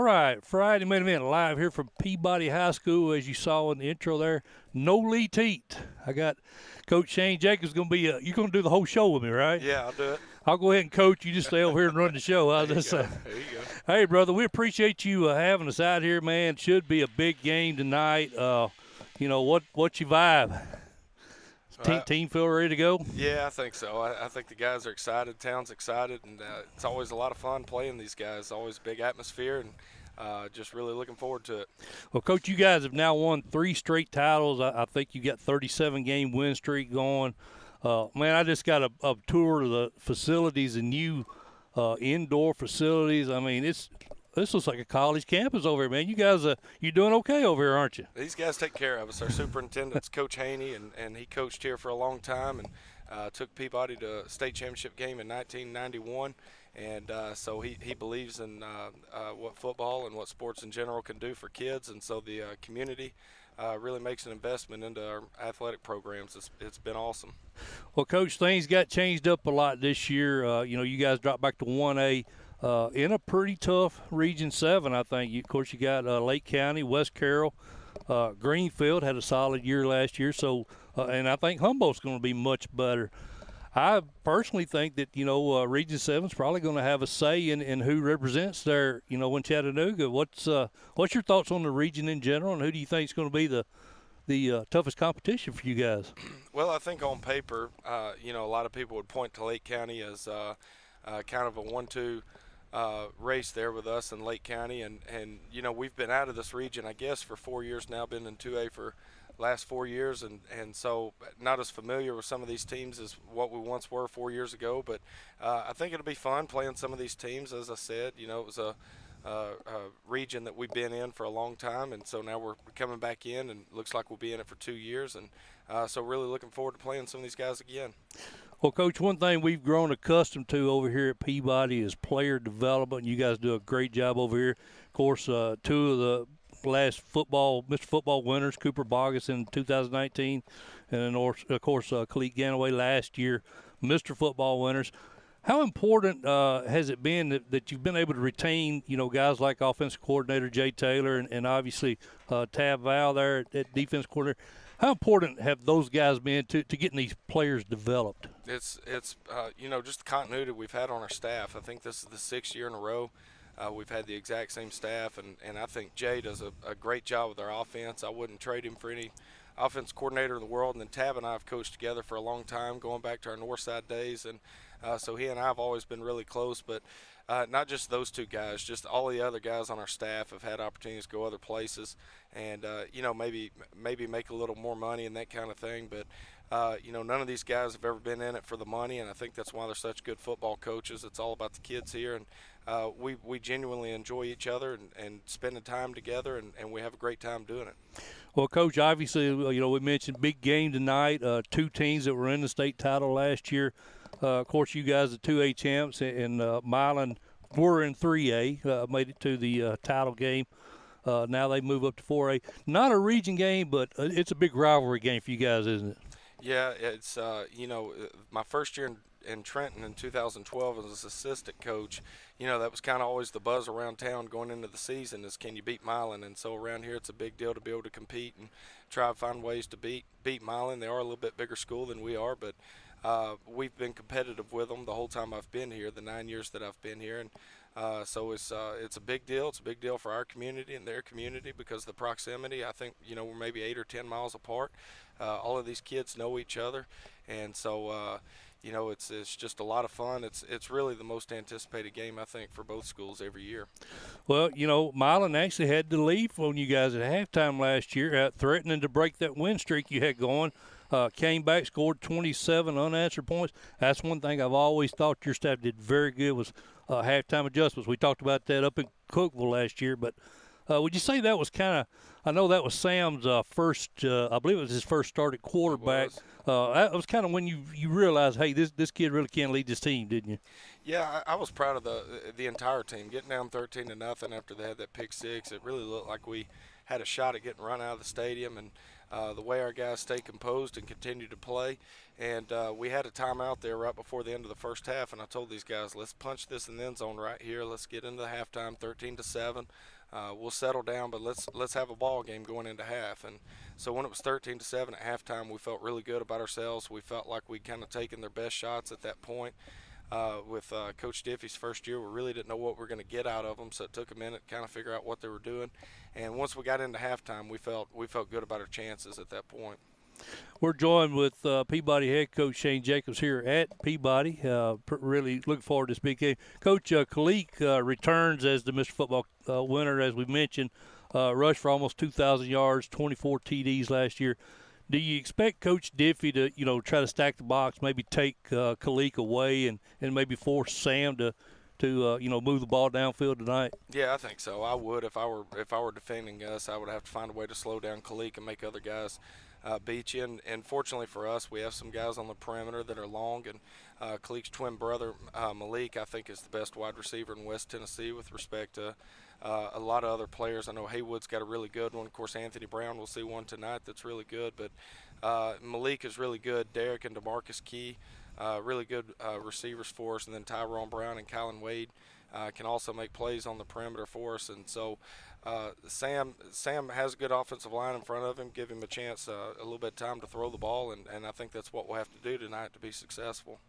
right, Friday main event live here from Peabody High School, as you saw in the intro there. No Lee Teat. I got Coach Shane Jacobs going to be. You're going to do the whole show with me, right? Yeah, I'll do it. I'll go ahead and coach. You just stay over here and run the show. How's that sound? There you go. Hey, brother, we appreciate you having us out here, man. Should be a big game tonight. What's your vibe? Team feel ready to go? Yeah, I think so. I think the guys are excited. Town's excited, and it's always a lot of fun playing these guys. Always big atmosphere, and just really looking forward to it. Well, Coach, you guys have now won 3 straight titles. I think you got 37-game win streak going. Man, I just got a tour of the facilities and new indoor facilities. I mean, this looks like a college campus over here, man. You guys, you're doing okay over here, aren't you? These guys take care of us. Our superintendent's Coach Haines, and he coached here for a long time and took Peabody to a state championship game in 1991. And so he believes in what football and what sports in general can do for kids. And so the community really makes an investment into our athletic programs. It's been awesome. Well, Coach, things got changed up a lot this year. You guys dropped back to 1A. In a pretty tough Region 7, I think. Of course, you got Lake County, West Carroll, Greenfield had a solid year last year. So, and I think Humboldt's going to be much better. I personally think that, Region 7 is probably going to have a say in who represents there, in Chattanooga. What's your thoughts on the region in general, and who do you think is going to be the toughest competition for you guys? Well, I think on paper, a lot of people would point to Lake County as kind of a 1-2 race there with us in Lake County, and we've been out of this region, I guess, for 4 years now, been in 2A for last 4 years, and so not as familiar with some of these teams as what we once were 4 years ago, but I think it'll be fun playing some of these teams. As I said, it was a region that we've been in for a long time, and so now we're coming back in, and looks like we'll be in it for 2 years, and so really looking forward to playing some of these guys again. Well, Coach, one thing we've grown accustomed to over here at Peabody is player development. You guys do a great job over here. Of course, 2 of the last Mr. Football winners, Cooper Bogus in 2019, and then, of course, Khalid Ganaway last year, Mr. Football winners. How important has it been that you've been able to retain, guys like offensive coordinator Jay Taylor and obviously Tab Val there at defense coordinator? How important have those guys been to getting these players developed? It's just the continuity we've had on our staff. I think this is the 6th year in a row we've had the exact same staff, and I think Jay does a great job with our offense. I wouldn't trade him for any offense coordinator in the world. And then Tab and I have coached together for a long time, going back to our Northside days, and so he and I have always been really close. But not just those 2 guys, just all the other guys on our staff have had opportunities to go other places, and maybe make a little more money and that kind of thing. But none of these guys have ever been in it for the money, and I think that's why they're such good football coaches. It's all about the kids here, and we genuinely enjoy each other and spending time together, and we have a great time doing it. Well, Coach, obviously, we mentioned big game tonight, 2 teams that were in the state title last year. Of course, you guys are 2A champs, and Milan were in 3A, made it to the title game. Now they move up to 4A. Not a region game, but it's a big rivalry game for you guys, isn't it? Yeah, it's my first year in Trenton in 2012 as assistant coach. That was kind of always the buzz around town going into the season is, can you beat Milan? And so around here it's a big deal to be able to compete and try to find ways to beat Milan. They are a little bit bigger school than we are, but we've been competitive with them the whole time I've been here, the 9 years that I've been here, and so it's a big deal. It's a big deal for our community and their community because of the proximity. I think we're maybe 8 or 10 miles apart. All of these kids know each other, and so it's just a lot of fun. It's really the most anticipated game, I think, for both schools every year. Well, Milan actually had to leave on you guys at halftime last year, threatening to break that win streak you had going. Came back, scored 27 unanswered points. That's one thing I've always thought your staff did very good was halftime adjustments. We talked about that up in Cookeville last year, but would you say that was kind of – I know that was Sam's first I believe it was his first start at quarterback. That was kind of when you realized, hey, this kid really can lead this team, didn't you? Yeah, I was proud of the entire team. Getting down 13-0 after they had that pick six, it really looked like we had a shot at getting run out of the stadium, and the way our guys stayed composed and continued to play. And we had a timeout there right before the end of the first half, and I told these guys, let's punch this in the end zone right here. Let's get into the halftime 13-7. We'll settle down, but let's have a ball game going into half. And so when it was 13-7 at halftime, we felt really good about ourselves. We felt like we'd kind of taken their best shots at that point. With Coach Diffie's first year, we really didn't know what we were going to get out of them, so it took a minute to kind of figure out what they were doing. And once we got into halftime, we felt good about our chances at that point. We're joined with Peabody head coach Shane Jacobs here at Peabody. Really looking forward to this big game. Coach Kalik returns as the Mr. Football winner, as we mentioned. Rushed for almost 2,000 yards, 24 TDs last year. Do you expect Coach Diffie to, try to stack the box, maybe take Kalik away and maybe force Sam to move the ball downfield tonight? Yeah, I think so. I would if I were defending us. I would have to find a way to slow down Kalik and make other guys beat you. And fortunately for us, we have some guys on the perimeter that are long. And Kalik's twin brother, Malik, I think is the best wide receiver in West Tennessee with respect to a lot of other players. I know Haywood's got a really good one. Of course, Anthony Brown, we'll see one tonight that's really good. But Malik is really good. Derek and DeMarcus Key, really good receivers for us. And then Tyrone Brown and Kylan Wade can also make plays on the perimeter for us. And so Sam has a good offensive line in front of him. Give him a chance, a little bit of time to throw the ball. And I think that's what we'll have to do tonight to be successful.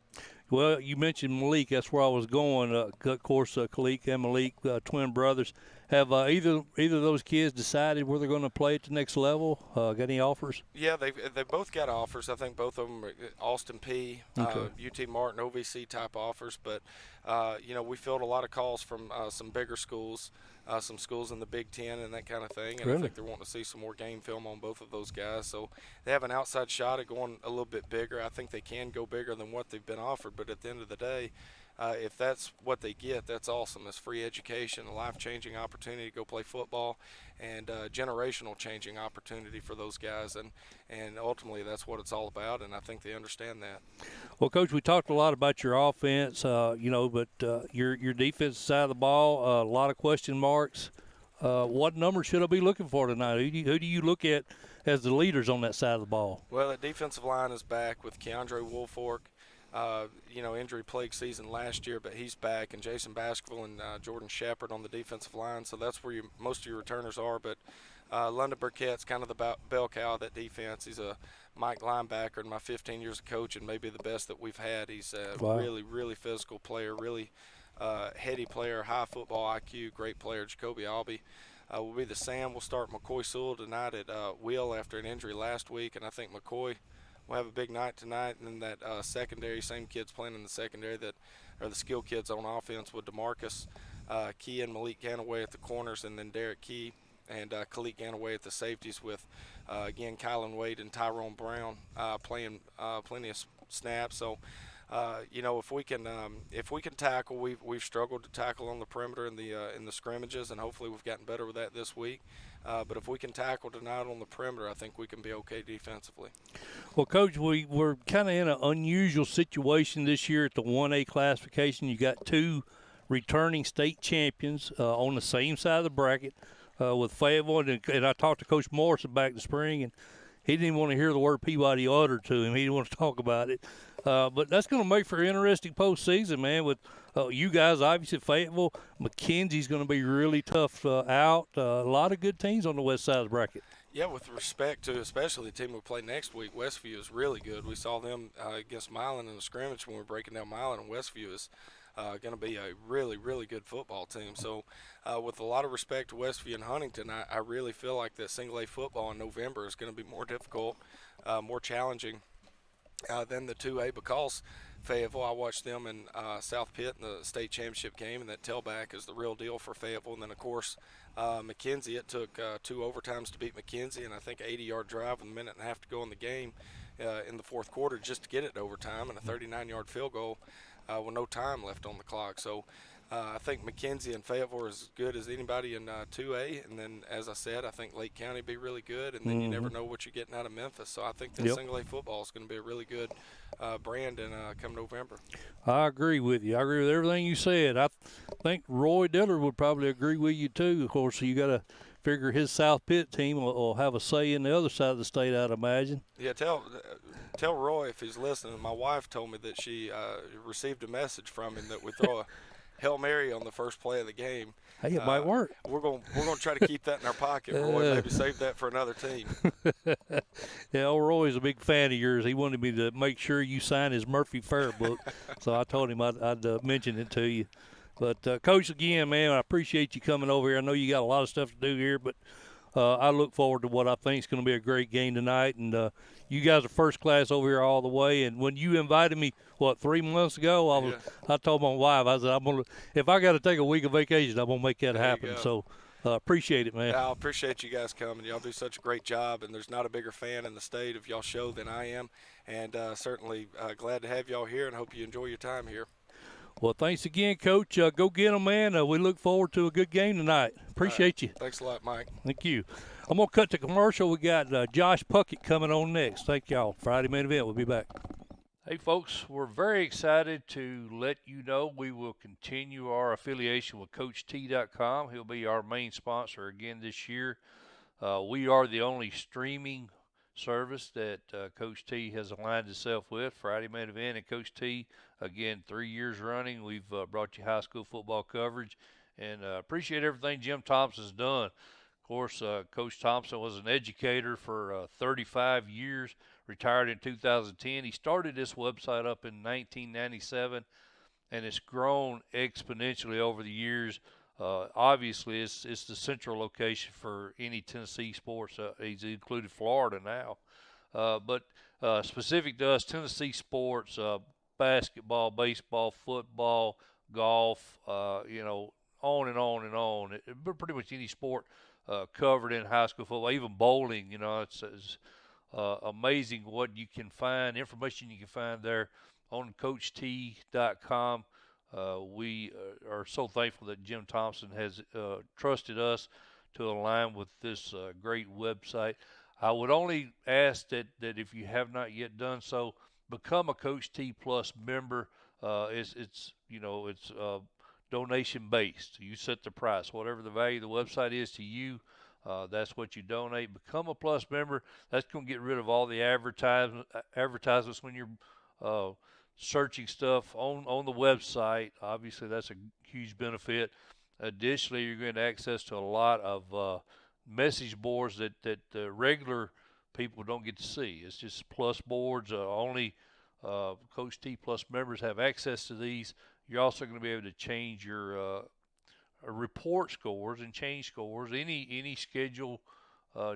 Well, you mentioned Malik. That's where I was going. Of course, Kalik and Malik, twin brothers. Have either of those kids decided where they're going to play at the next level? Got any offers? Yeah, they both got offers. I think both of them are Austin P, UT Martin, OVC type offers. But, we filled a lot of calls from some bigger schools, some schools in the Big Ten and that kind of thing. And really? I think they're wanting to see some more game film on both of those guys. So they have an outside shot at going a little bit bigger. I think they can go bigger than what they've been offered. But at the end of the day, if that's what they get, that's awesome. It's free education, a life-changing opportunity to go play football, and generational changing opportunity for those guys. And ultimately, that's what it's all about, and I think they understand that. Well, Coach, we talked a lot about your offense, but your defensive side of the ball, a lot of question marks. What number should I be looking for tonight? Who do you look at as the leaders on that side of the ball? Well, the defensive line is back with Keandre Woolfork. Injury-plagued season last year, but he's back, and Jason Baskerville and Jordan Shepard on the defensive line, so that's where most of your returners are. But London Burkett's kind of the bell cow of that defense. He's a Mike linebacker in my 15 years of coaching, maybe the best that we've had. He's a really, really physical player, really heady player, high football IQ, great player. Jacoby Albee will be the Sam. We'll start McCoy Sewell tonight at Will after an injury last week, and I think McCoy – we'll have a big night tonight. And then that secondary, same kids playing in the secondary that are the skill kids on offense with DeMarcus Key and Malik Ganaway at the corners, and then Derek Key and Kalik Ganaway at the safeties with, again, Kylan Wade and Tyrone Brown playing plenty of snaps. So, if we can tackle, we've struggled to tackle on the perimeter in the scrimmages, and hopefully we've gotten better with that this week. But if we can tackle tonight on the perimeter, I think we can be okay defensively. Well, Coach, we're kind of in an unusual situation this year at the 1A classification. You got two returning state champions on the same side of the bracket with Fayetteville. And I talked to Coach Morrison back in the spring, and he didn't even want to hear the word Peabody uttered to him. He didn't want to talk about it. But that's going to make for an interesting postseason, man, with you guys, obviously, Fayetteville. McKenzie's going to be really tough out. A lot of good teams on the west side of the bracket. Yeah, with respect to especially the team we play next week, Westview is really good. We saw them against Milan in the scrimmage when we were breaking down Milan, and Westview is going to be a really, really good football team. So with a lot of respect to Westview and Huntington, I really feel like that single A football in November is going to be more difficult, more challenging than the 2A, because Fayetteville, I watched them in South Pitt in the state championship game, and that tailback is the real deal for Fayetteville. And then, of course, McKenzie, it took 2 overtimes to beat McKenzie, and I think 80-yard drive with a minute and a half to go in the game in the fourth quarter just to get it to overtime, and a 39-yard field goal with no time left on the clock. So I think McKenzie and Fayetteville are as good as anybody in 2A. And then, as I said, I think Lake County will be really good. And then you never know what you're getting out of Memphis. So I think that single A football is going to be a really good brand come November. I agree with you. I agree with everything you said. I think Roy Dillard would probably agree with you, too. Of course, you got to figure his South Pitt team will have a say in the other side of the state, I'd imagine. Yeah, tell Roy if he's listening. My wife told me that she received a message from him that we throw a Hail Mary on the first play of the game. Hey, it might work. We're gonna try to keep that in our pocket, Roy. Maybe save that for another team. Yeah, Roy's a big fan of yours. He wanted me to make sure you sign his Murphy Fair book, so I told him I'd mention it to you. But, Coach, again, man, I appreciate you coming over here. I know you got a lot of stuff to do here, but I look forward to what I think is going to be a great game tonight. And you guys are first class over here all the way. And when you invited me, 3 months ago, I told my wife, I said, if I got to take a week of vacation, I'm going to make that happen. So appreciate it, man. Yeah, I appreciate you guys coming. Y'all do such a great job, and there's not a bigger fan in the state of y'all show than I am. And certainly glad to have y'all here, and hope you enjoy your time here. Well, thanks again, Coach. Go get them, man. We look forward to a good game tonight. Appreciate you. Thanks a lot, Mike. Thank you. I'm going to cut to commercial. We got Josh Puckett coming on next. Thank y'all. Friday main event. We'll be back. Hey, folks, we're very excited to let you know we will continue our affiliation with CoachT.com. He'll be our main sponsor again this year. We are the only streaming service that Coach T has aligned itself with. Friday main event and Coach T, again, 3 years running. We've brought you high school football coverage, and appreciate everything Jim Thompson's done. Of course, Coach Thompson was an educator for 35 years, retired in 2010. He started this website up in 1997, and it's grown exponentially over the years. Obviously, it's the central location for any Tennessee sports. He's included Florida now. But specific to us, Tennessee sports, basketball, baseball, football, golf, on and on and on. Pretty much any sport covered in high school football, even bowling. It's amazing what you can find, information you can find there on CoachT.com. We are so thankful that Jim Thompson has trusted us to align with this great website. I would only ask that if you have not yet done so, become a Coach T Plus member. It's donation based. You set the price, whatever the value of the website is to you. That's what you donate. Become a Plus member. That's going to get rid of all the advertisements when you're searching stuff on the website. Obviously, that's a huge benefit. Additionally, you're going to have access to a lot of message boards that regular people don't get to see. It's just Plus boards. Only Coach T Plus members have access to these. You're also going to be able to change your report scores and change scores. Any schedule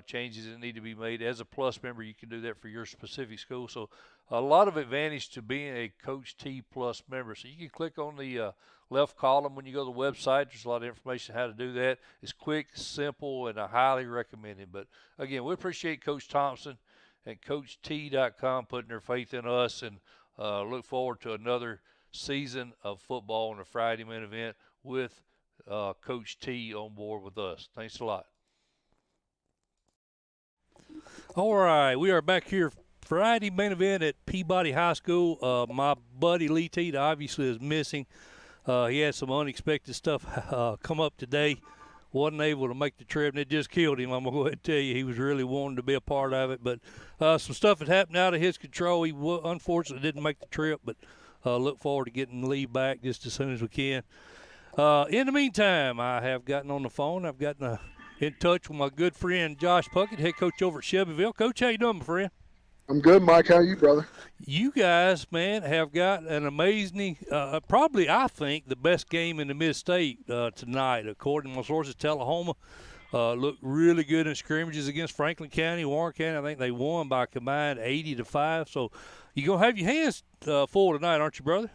changes that need to be made. As a Plus member, you can do that for your specific school. So a lot of advantage to being a Coach T Plus member. So you can click on the left column when you go to the website. There's a lot of information how to do that. It's quick, simple, and I highly recommend it. But, again, we appreciate Coach Thompson and CoachT.com putting their faith in us, and look forward to another season of football on a Friday main event with Coach T on board with us. Thanks a lot. All right, we are back here Friday main event at Peabody High School. My buddy Lee Teat obviously is missing. He had some unexpected stuff come up today. Wasn't able to make the trip, and it just killed him. I'm going to go ahead and tell you, he was really wanting to be a part of it. But some stuff had happened out of his control. He unfortunately didn't make the trip, but look forward to getting Lee back just as soon as we can. In the meantime, I have gotten on the phone. I've gotten in touch with my good friend Josh Puckett, head coach over at Shelbyville. Coach, how you doing, my friend? I'm good, Mike. How are you, brother? You guys, man, have got an amazing, probably I think the best game in the Mid-State tonight. According to my sources, Tullahoma looked really good in scrimmages against Franklin County, Warren County. I think they won by a combined 80-5. So you're going to have your hands full tonight, aren't you, brother?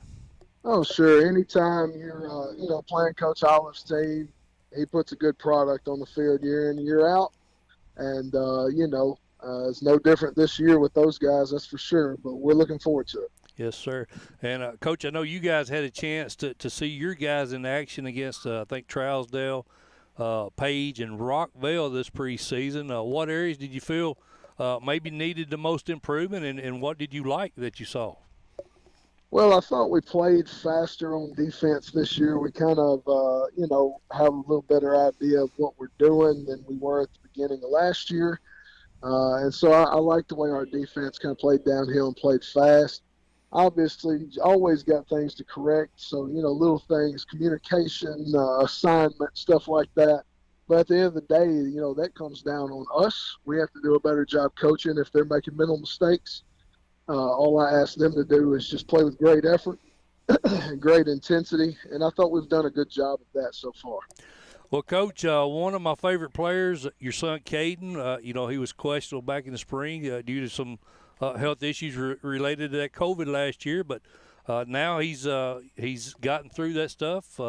Oh, sure. Anytime you're, playing Coach Olive's team, he puts a good product on the field year in and year out. And, it's no different this year with those guys, that's for sure. But we're looking forward to it. Yes, sir. And, Coach, I know you guys had a chance to see your guys in action against, I think, Trousdale, Page, and Rockville this preseason. What areas did you feel maybe needed the most improvement, and what did you like that you saw? Well, I thought we played faster on defense this year. We kind of, have a little better idea of what we're doing than we were at the beginning of last year. And so I like the way our defense kind of played downhill and played fast. obviously always got things to correct. So, little things, communication, assignment, stuff like that. But at the end of the day, that comes down on us. We have to do a better job coaching if they're making mental mistakes. All I ask them to do is just play with great effort, great intensity, and I thought we've done a good job of that so far. Well, Coach, one of my favorite players, your son Caden, he was questionable back in the spring due to some health issues related to that COVID last year, but now he's gotten through that stuff.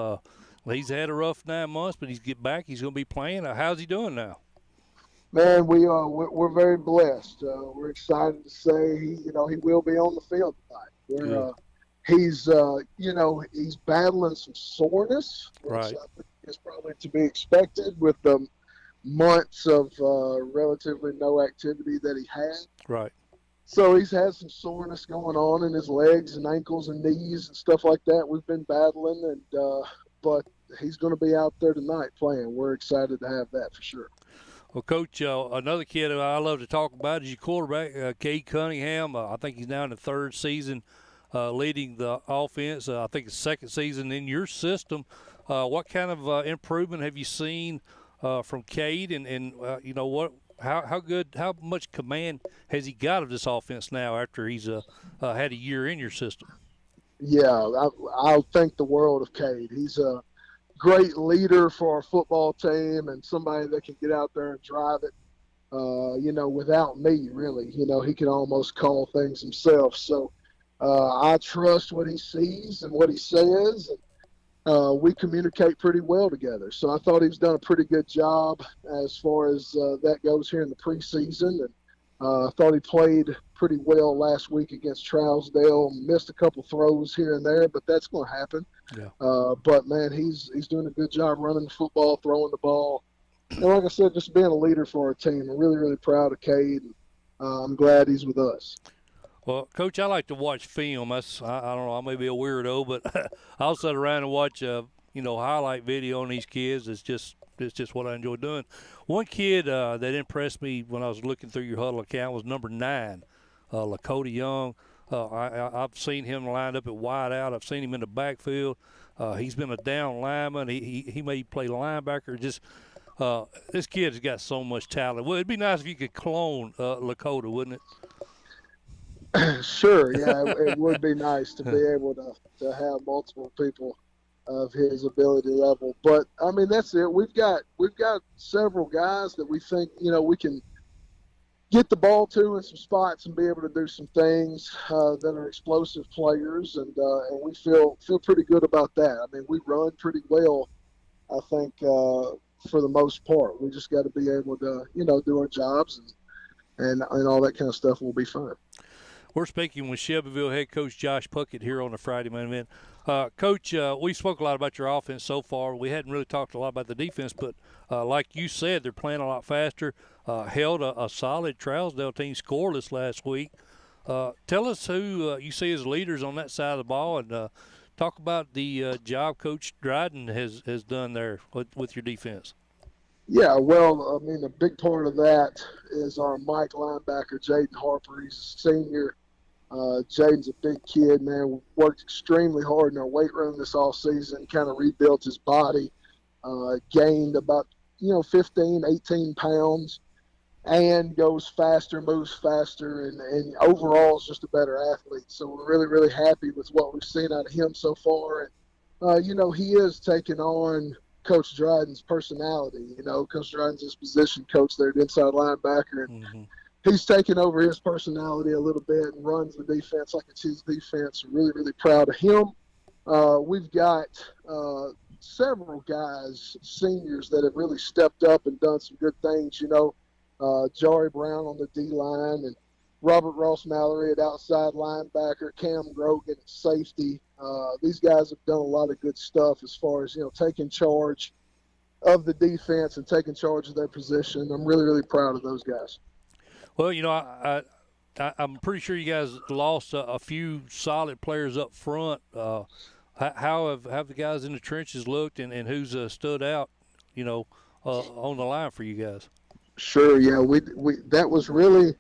He's had a rough 9 months, but he's get back. He's going to be playing. How's he doing now? Man, we're very blessed. We're excited to say he will be on the field tonight. He's battling some soreness, which Right. I think is probably to be expected with the months of relatively no activity that he had. Right. So he's had some soreness going on in his legs and ankles and knees and stuff like that. We've been battling, but he's going to be out there tonight playing. We're excited to have that for sure. Well, Coach, another kid I love to talk about is your quarterback, Cade Cunningham. I think he's now in the third season leading the offense. I think it's second season in your system. What kind of improvement have you seen from Cade, and how much command has he got of this offense now after he's had a year in your system? Yeah, I'll think the world of Cade. He's a great leader for our football team and somebody that can get out there and drive it. Without me, really, he can almost call things himself. So I trust what he sees and what he says. And we communicate pretty well together. So I thought he's done a pretty good job as far as that goes here in the preseason. And I thought he played pretty well last week against Trousdale. Missed a couple throws here and there, but that's going to happen. Yeah. But, man, he's doing a good job running the football, throwing the ball. And like I said, just being a leader for our team. I'm really, really proud of Cade. I'm glad he's with us. Well, Coach, I like to watch film. I don't know, I may be a weirdo, but I'll sit around and watch highlight video on these kids. It's just what I enjoy doing. One kid that impressed me when I was looking through your huddle account was number 9, Lakota Young. I've seen him lined up at wide out. I've seen him in the backfield. He's been a down lineman. He may play linebacker. This kid's got so much talent. Well, it'd be nice if you could clone Lakota, wouldn't it? Sure, yeah, it would be nice to be able to have multiple people of his ability level. But I mean, that's it. We've got several guys that we think we can get the ball to in some spots and be able to do some things that are explosive players, and we feel pretty good about that. I mean, we run pretty well, I think, for the most part. We just got to be able to do our jobs and all that kind of stuff will be fine. We're speaking with Shelbyville head coach Josh Puckett here on the Friday Main Event. Coach, we spoke a lot about your offense so far. We hadn't really talked a lot about the defense, but like you said, they're playing a lot faster. Held a solid Trousdale team scoreless last week. Tell us who you see as leaders on that side of the ball, and talk about the job Coach Dryden has done there with your defense. Yeah, well, I mean, a big part of that is our Mike linebacker, Jaden Harper. He's a senior. Jaden's a big kid, man. Worked extremely hard in our weight room this offseason, kind of rebuilt his body, gained about, 15, 18 pounds, and goes faster, moves faster, and overall is just a better athlete. So we're really, really happy with what we've seen out of him so far. And, he is taking on Coach Dryden's personality. Coach Dryden's his position coach there at inside linebacker, and he's taken over his personality a little bit and runs the defense like it's his defense. We're really, really proud of him. We've got several guys, seniors, that have really stepped up and done some good things. Jari Brown on the D-line, and Robert Ross Mallory at outside linebacker, Cam Grogan at safety. These guys have done a lot of good stuff as far as, taking charge of the defense and taking charge of their position. I'm really, really proud of those guys. Well, I'm pretty sure you guys lost a few solid players up front. How have the guys in the trenches looked, and who's stood out, on the line for you guys? Sure, yeah. We that was really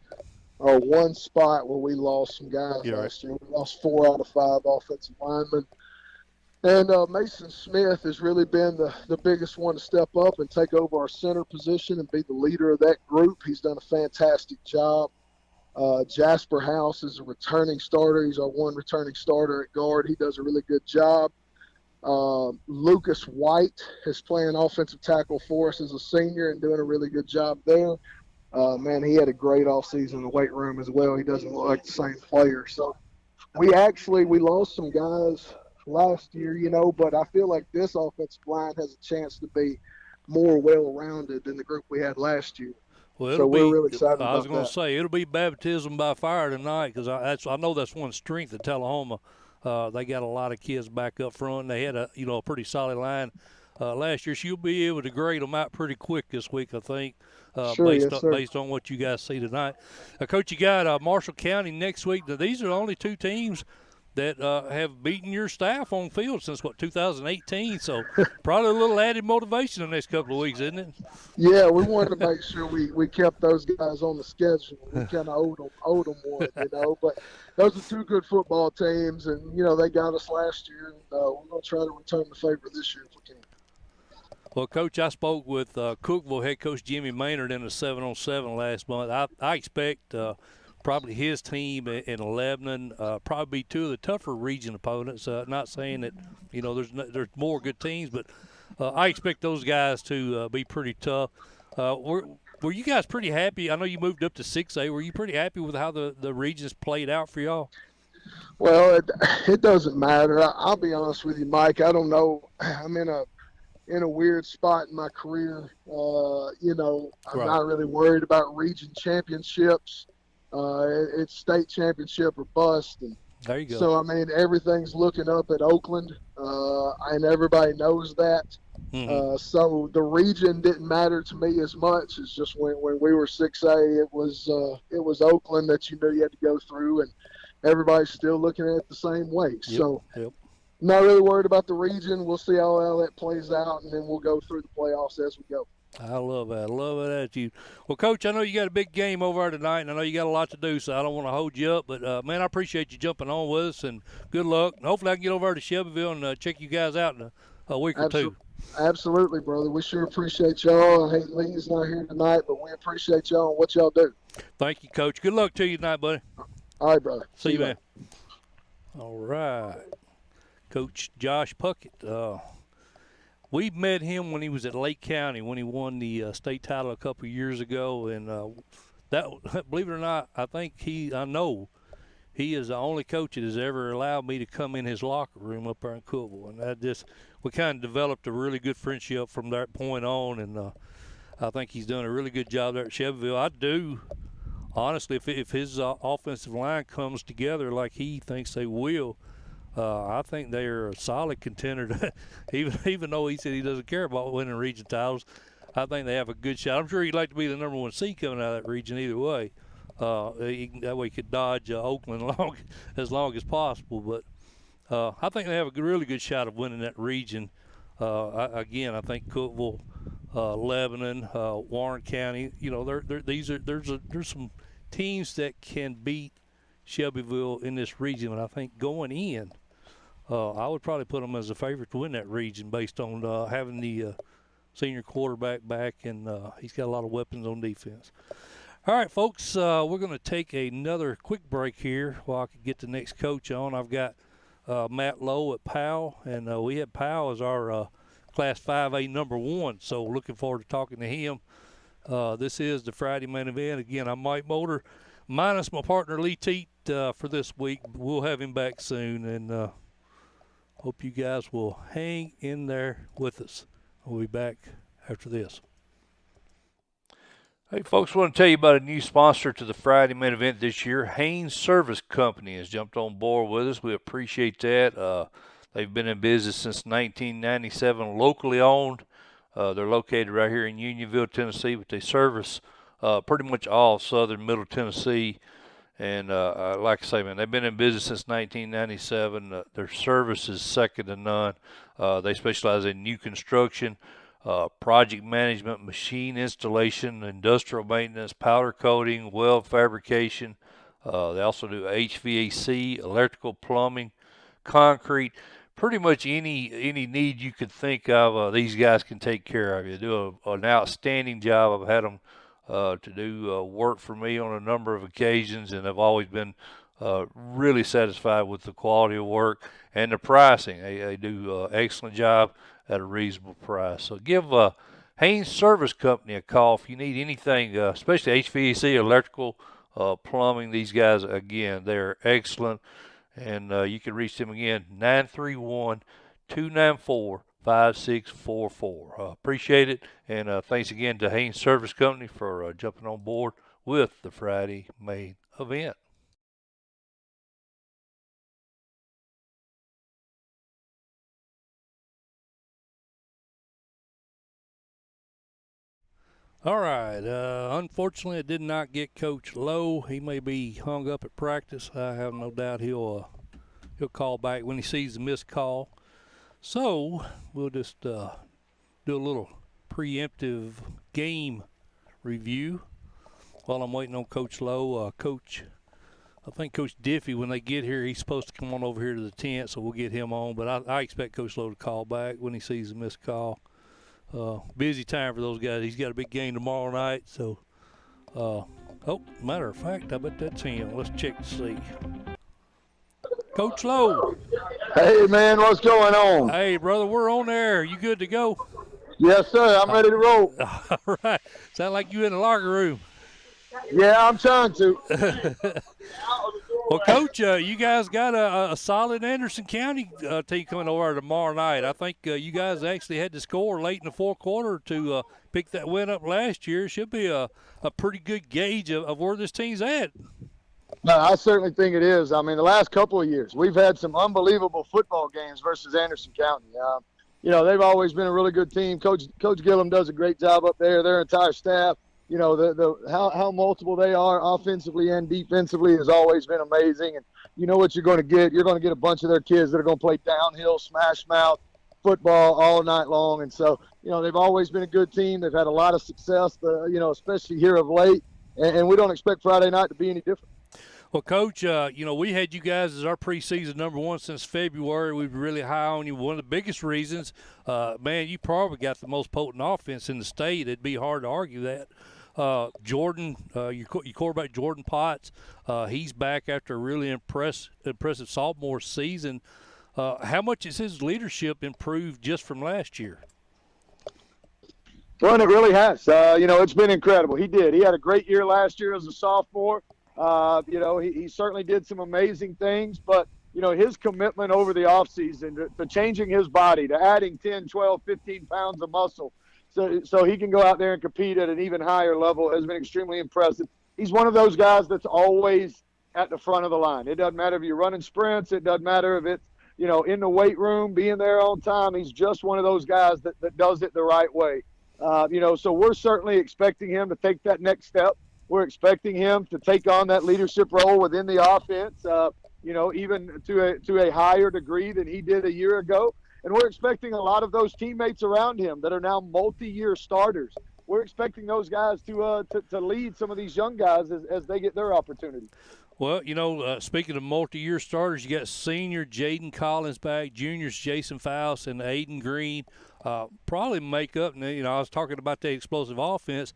one spot where we lost some guys last year. We lost 4 out of 5 offensive linemen. And Mason Smith has really been the biggest one to step up and take over our center position and be the leader of that group. He's done a fantastic job. Jasper House is a returning starter. He's our one returning starter at guard. He does a really good job. Lucas White is playing offensive tackle for us as a senior and doing a really good job there. Man, he had a great offseason in the weight room as well. He doesn't look like the same player. So we lost some guys last year, but I feel like this offensive line has a chance to be more well-rounded than the group we had last year. Well, so we're really excited about that. I was going to say, it'll be baptism by fire tonight because I know that's one strength of Tullahoma. They got a lot of kids back up front. They had a pretty solid line last year. So you'll be able to grade them out pretty quick this week, I think, based on what you guys see tonight. Coach, you got Marshall County next week. Now, these are the only 2 teams that have beaten your staff on field since, 2018. So probably a little added motivation in the next couple of weeks, isn't it? Yeah, we wanted to make sure we kept those guys on the schedule. We kind of owed them one, But those are 2 good football teams, and, they got us last year. And we're going to try to return the favor this year if we can. Well, Coach, I spoke with Cookeville head coach Jimmy Maynard in a 7-on-7 last month. I expect probably his team in Lebanon probably be 2 of the tougher region opponents. Not saying that there's more good teams, but I expect those guys to be pretty tough. Were you guys pretty happy? I know you moved up to 6A. Were you pretty happy with how the regions played out for y'all? Well, it doesn't matter. I'll be honest with you, Mike. I don't know. I'm in a weird spot in my career. I'm not really worried about region championships. It's state championship or bust. And there you go. So, everything's looking up at Oakland, and everybody knows that. Mm-hmm. So the region didn't matter to me as much. It's just when we were 6A, it was Oakland that you knew you had to go through, and everybody's still looking at it the same way. Yep, so yep. Not really worried about the region. We'll see how that plays out, and then we'll go through the playoffs as we go. I love that. I love that attitude. Well, Coach, I know you got a big game over there tonight, and I know you got a lot to do, so I don't want to hold you up. But, man, I appreciate you jumping on with us, and good luck. And hopefully I can get over to Shelbyville and check you guys out in a week or 2. Absolutely, brother. We sure appreciate y'all. I hate Lee's not here tonight, but we appreciate y'all and what y'all do. Thank you, Coach. Good luck to you tonight, buddy. All right, brother. See you, man. All right. Coach Josh Puckett. We met him when he was at Lake County when he won the state title a couple of years ago, and that, believe it or not, I know he is the only coach that has ever allowed me to come in his locker room up there in Cookeville, and we kind of developed a really good friendship from that point on, and I think he's done a really good job there at Shelbyville. I do, honestly, if his offensive line comes together like he thinks they will. I think they are a solid contender. Even though he said he doesn't care about winning region titles, I think they have a good shot. I'm sure he'd like to be the number 1 seed coming out of that region either way. That way he could dodge Oakland as long as possible. But I think they have a really good shot of winning that region. I think Cookeville, Lebanon, Warren County. There's some teams that can beat Shelbyville in this region, and I think going in, I would probably put them as a favorite to win that region based on having the senior quarterback back, and he's got a lot of weapons on defense. All right, folks, we're going to take another quick break here while I can get the next coach on. I've got Matt Lowe at Powell, and we had Powell as our Class 5A number 1, so looking forward to talking to him. This is the Friday main event. Again, I'm Mike Molder, minus my partner Lee Teat for this week. We'll have him back soon, and hope you guys will hang in there with us. We'll be back after this. Hey, folks, I want to tell you about a new sponsor to the Friday main event this year. Haines Service Company has jumped on board with us. We appreciate that. They've been in business since 1997, locally owned. They're located right here in Unionville, Tennessee, but they service pretty much all southern Middle Tennessee. And like I say, man, they've been in business since 1997. Their service is second to none. They specialize in new construction. project management, machine installation, industrial maintenance, powder coating, weld fabrication. They also do HVAC, electrical, plumbing, concrete. Pretty much any need you could think of, these guys can take care of. They do an outstanding job. I've had them to do work for me on a number of occasions, and I've always been really satisfied with the quality of work and the pricing. They do an excellent job at a reasonable price. So give Haines Service Company a call if you need anything, especially HVAC, electrical, plumbing. These guys, again, they're excellent. And you can reach them again, 931-294-5644. Appreciate it. And thanks again to Haines Service Company for jumping on board with the Friday main event. All right. Unfortunately, I did not get Coach Lowe. He may be hung up at practice. I have no doubt he'll call back when he sees the missed call. So we'll just do a little preemptive game review while I'm waiting on Coach Lowe. I think Coach Diffie, when they get here, he's supposed to come on over here to the tent, so we'll get him on. But I expect Coach Lowe to call back when he sees the missed call. Busy time for those guys. He's got a big game tomorrow night. So, matter of fact, I bet that's him. Let's check to see. Coach Lowe. Hey, man, what's going on? Hey, brother, we're on there. You good to go? Yes, sir. I'm ready to roll. All right. Sound like you in the locker room. Yeah, I'm trying to. Well, Coach, you guys got a solid Anderson County team coming over tomorrow night. I think you guys actually had to score late in the fourth quarter to pick that win up last year. It should be a pretty good gauge of where this team's at. No, I certainly think it is. I mean, the last couple of years, we've had some unbelievable football games versus Anderson County. They've always been a really good team. Coach Gillum does a great job up there. Their entire staff. How multiple they are offensively and defensively has always been amazing. And you know what you're going to get? You're going to get a bunch of their kids that are going to play downhill, smash mouth football all night long. And so, they've always been a good team. They've had a lot of success, especially here of late. And we don't expect Friday night to be any different. Well, Coach, we had you guys as our preseason number one since February. We were really high on you. One of the biggest reasons, you probably got the most potent offense in the state. It'd be hard to argue that. Jordan, your quarterback Jordan Potts, he's back after a really impressive sophomore season. How much has his leadership improved just from last year? Well, it really has. It's been incredible. He had a great year last year as a sophomore. He certainly did some amazing things, but, his commitment over the offseason to changing his body, to adding 10, 12, 15 pounds of muscle, so he can go out there and compete at an even higher level has been extremely impressive. He's one of those guys that's always at the front of the line. It doesn't matter if you're running sprints. It doesn't matter if it's, in the weight room, being there on time. He's just one of those guys that does it the right way. So we're certainly expecting him to take that next step. We're expecting him to take on that leadership role within the offense, even to a higher degree than he did a year ago. And we're expecting a lot of those teammates around him that are now multi-year starters. We're expecting those guys to lead some of these young guys as they get their opportunity. Well, speaking of multi-year starters, you got senior Jaden Collins back, juniors Jason Faust and Aiden Green. Probably make up. And I was talking about the explosive offense.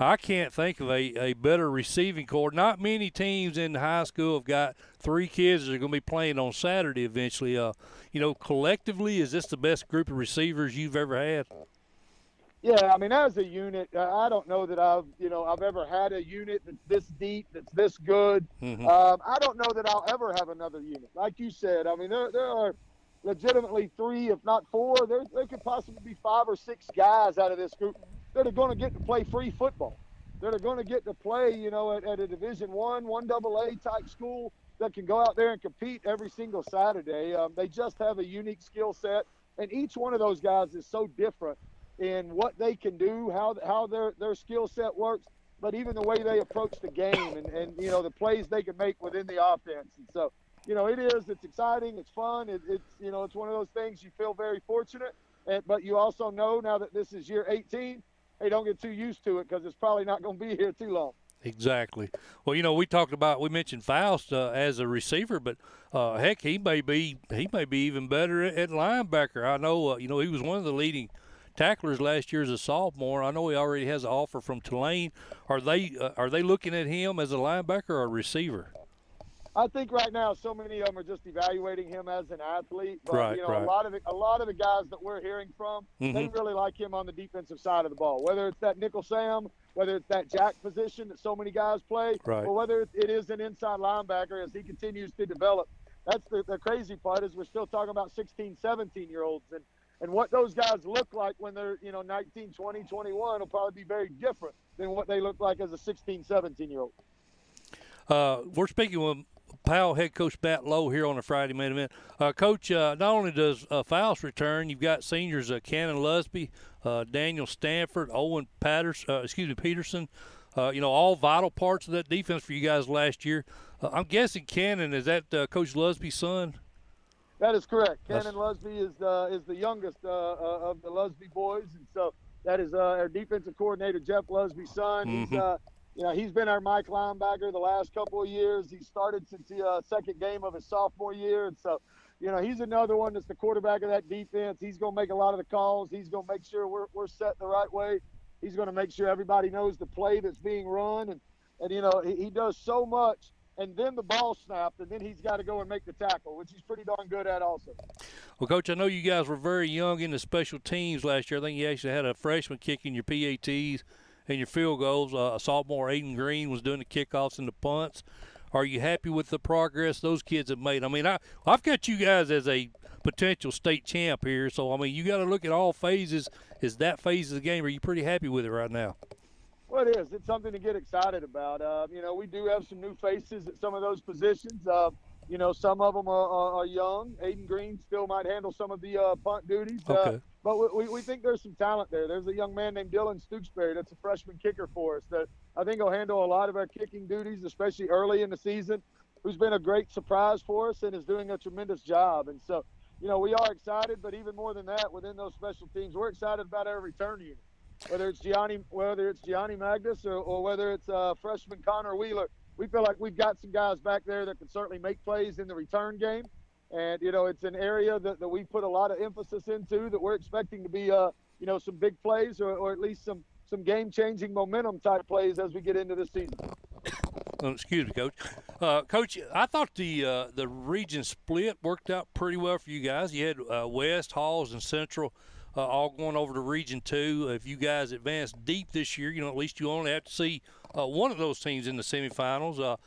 I can't think of a better receiving corps. Not many teams in high school have got three kids that are going to be playing on Saturday eventually. Collectively, is this the best group of receivers you've ever had? Yeah, I mean, as a unit, I don't know that I've ever had a unit that's this deep, that's this good. Mm-hmm. I don't know that I'll ever have another unit. Like you said, I mean, there are legitimately three, if not four. There could possibly be 5 or 6 guys out of this group that are going to get to play free football, that are going to get to play, at a Division I, 1AA type school that can go out there and compete every single Saturday. They just have a unique skill set, and each one of those guys is so different in what they can do, how their skill set works, but even the way they approach the game and the plays they can make within the offense. And so, it's exciting, it's fun, it's one of those things you feel very fortunate. but you also know now that this is year 18, hey, don't get too used to it because it's probably not going to be here too long. Exactly. Well, we mentioned Faust as a receiver, but heck, he may be even better at linebacker. I know, he was one of the leading tacklers last year as a sophomore. I know he already has an offer from Tulane. Are they looking at him as a linebacker or a receiver? I think right now so many of them are just evaluating him as an athlete. But, right. A lot of the guys that we're hearing from, they really like him on the defensive side of the ball. Whether it's that nickel Sam, whether it's that jack position that so many guys play, or whether it is an inside linebacker as he continues to develop. That's the crazy part is we're still talking about 16, 17-year-olds. And what those guys look like when they're, 19, 20, 21 will probably be very different than what they look like as a 16, 17-year-old. We're speaking with Powell head coach Coach Lowe here on a Friday main event. Coach, not only does Faust return, you've got seniors Cannon Lusby, Daniel Stanford, Owen Peterson. All vital parts of that defense for you guys last year. I'm guessing Cannon, is that Coach Lusby's son? That is correct. Cannon Lusby is the youngest of the Lusby boys, and so that is our defensive coordinator Jeff Lusby's son. He's been our Mike linebacker the last couple of years. He started since the second game of his sophomore year, and so he's another one that's the quarterback of that defense. He's going to make a lot of the calls. He's going to make sure we're set the right way. He's going to make sure everybody knows the play that's being run, and he does so much. And then the ball snapped, and then he's got to go and make the tackle, which he's pretty darn good at also. Well, Coach, I know you guys were very young in the special teams last year. I think you actually had a freshman kicking your PATs and your field goals. A sophomore, Aiden Green, was doing the kickoffs and the punts. Are you happy with the progress those kids have made? I mean, I've got you guys as a potential state champ here, so, I mean, you got to look at all phases. Is that phase of the game, are you pretty happy with it right now? Well, it is. It's something to get excited about. We do have some new faces at some of those positions. Some of them are young. Aiden Green still might handle some of the punt duties. Okay. But we think there's some talent there. There's a young man named Dylan Stooksbury that's a freshman kicker for us that I think will handle a lot of our kicking duties, especially early in the season, who's been a great surprise for us and is doing a tremendous job. And so, we are excited, but even more than that, within those special teams, we're excited about our return unit. Whether it's Gianni Magnus or whether it's freshman Connor Wheeler, we feel like we've got some guys back there that can certainly make plays in the return game. And, it's an area that we put a lot of emphasis into that we're expecting to be, some big plays or at least some game-changing momentum type plays as we get into this season. Excuse me, Coach. Coach, I thought the region split worked out pretty well for you guys. You had West, Halls, and Central all going over to Region 2. If you guys advance deep this year, at least you only have to see one of those teams in the semifinals.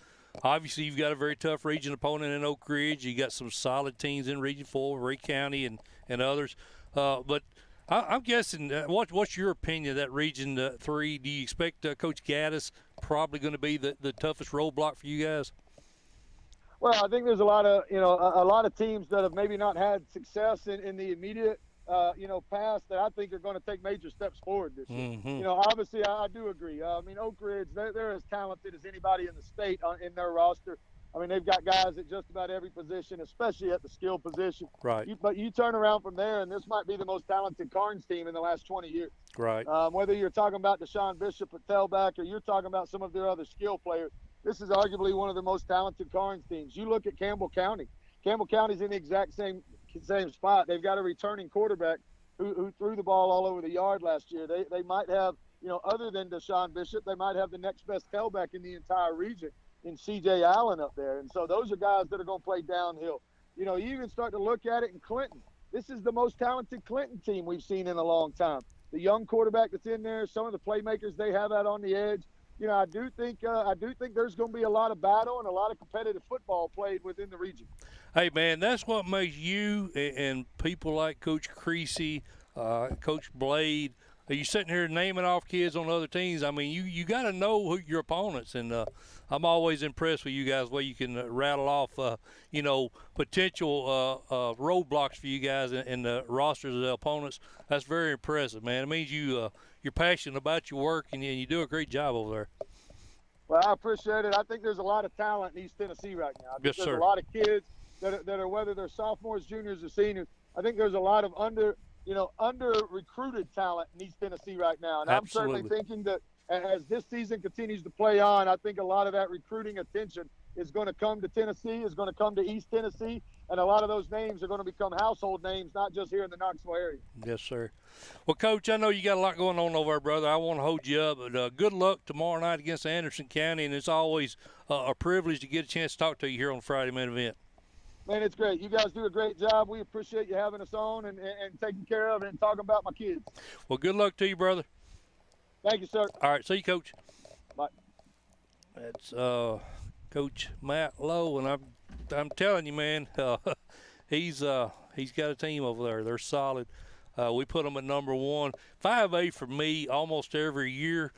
Obviously, you've got a very tough region opponent in Oak Ridge. You got some solid teams in Region 4, Ray County, and others. But I'm guessing, what's your opinion of that Region 3? Do you expect Coach Gaddis probably going to be the toughest roadblock for you guys? Well, I think there's a lot of teams that have maybe not had success in the immediate past that I think are going to take major steps forward this year. Obviously, I do agree. Oak Ridge, they're as talented as anybody in the state in their roster. I mean, they've got guys at just about every position, especially at the skill position. Right. But you turn around from there, and this might be the most talented Carnes team in the last 20 years. Right. Whether you're talking about Deshaun Bishop at tailback or you're talking about some of their other skill players, this is arguably one of the most talented Carnes teams. You look at Campbell County. Campbell County's in the exact same spot. They've got a returning quarterback who threw the ball all over the yard last year. They might have, other than Deshaun Bishop, they might have the next best tailback in the entire region in C.J. Allen up there. And so those are guys that are going to play downhill. You even start to look at it in Clinton. This is the most talented Clinton team we've seen in a long time. The young quarterback that's in there, some of the playmakers they have out on the edge. I do think there's going to be a lot of battle and a lot of competitive football played within the region. Hey, man, that's what makes you and people like Coach Creasy, Coach Blade. You sitting here naming off kids on other teams. I mean, you got to know who your opponents, and I'm always impressed with you guys the way you can rattle off, potential roadblocks for you guys in the rosters of the opponents. That's very impressive, man. It means you're passionate about your work, and you do a great job over there. Well, I appreciate it. I think there's a lot of talent in East Tennessee right now. Yes, sir. There's a lot of kids that are whether they're sophomores, juniors, or seniors. I think there's a lot of under-recruited talent in East Tennessee right now. And Absolutely. I'm certainly thinking that as this season continues to play on, I think a lot of that recruiting attention is going to come to Tennessee, is going to come to East Tennessee, and a lot of those names are going to become household names, not just here in the Knoxville area. Yes, sir. Well, Coach, I know you got a lot going on over there, brother. I want to hold you up, but good luck tomorrow night against Anderson County, and it's always a privilege to get a chance to talk to you here on Friday main event. Man, it's great. You guys do a great job. We appreciate you having us on and taking care of it and talking about my kids. Well, good luck to you, brother. Thank you, sir. All right, see you, Coach. Bye. That's Coach Matt Lowe, and I'm telling you, man, he's got a team over there. They're solid. We put them at number one. 5A for me almost every year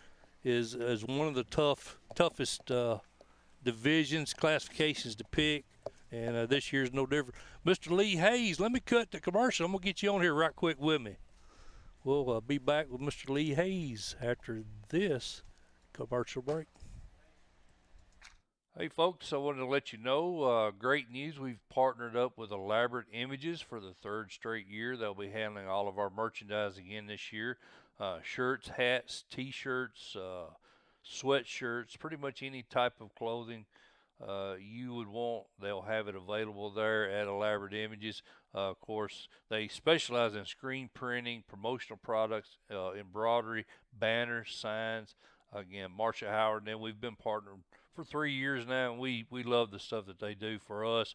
is one of the toughest divisions, classifications to pick, and this year's no different. Mr. Lee Hayes, let me cut the commercial. I'm going to get you on here right quick with me. We'll be back with Mr. Lee Hayes after this commercial break. Hey, folks, I wanted to let you know, great news. We've partnered up with Elaborate Images for the third straight year. They'll be handling all of our merchandise again this year. Shirts, hats, T-shirts, sweatshirts, pretty much any type of clothing you would want. They'll have it available there at Elaborate Images. Of course, they specialize in screen printing, promotional products, embroidery, banners, signs. Again, Marsha Howard, and then we've been partnered for 3 years now, and we love the stuff that they do for us.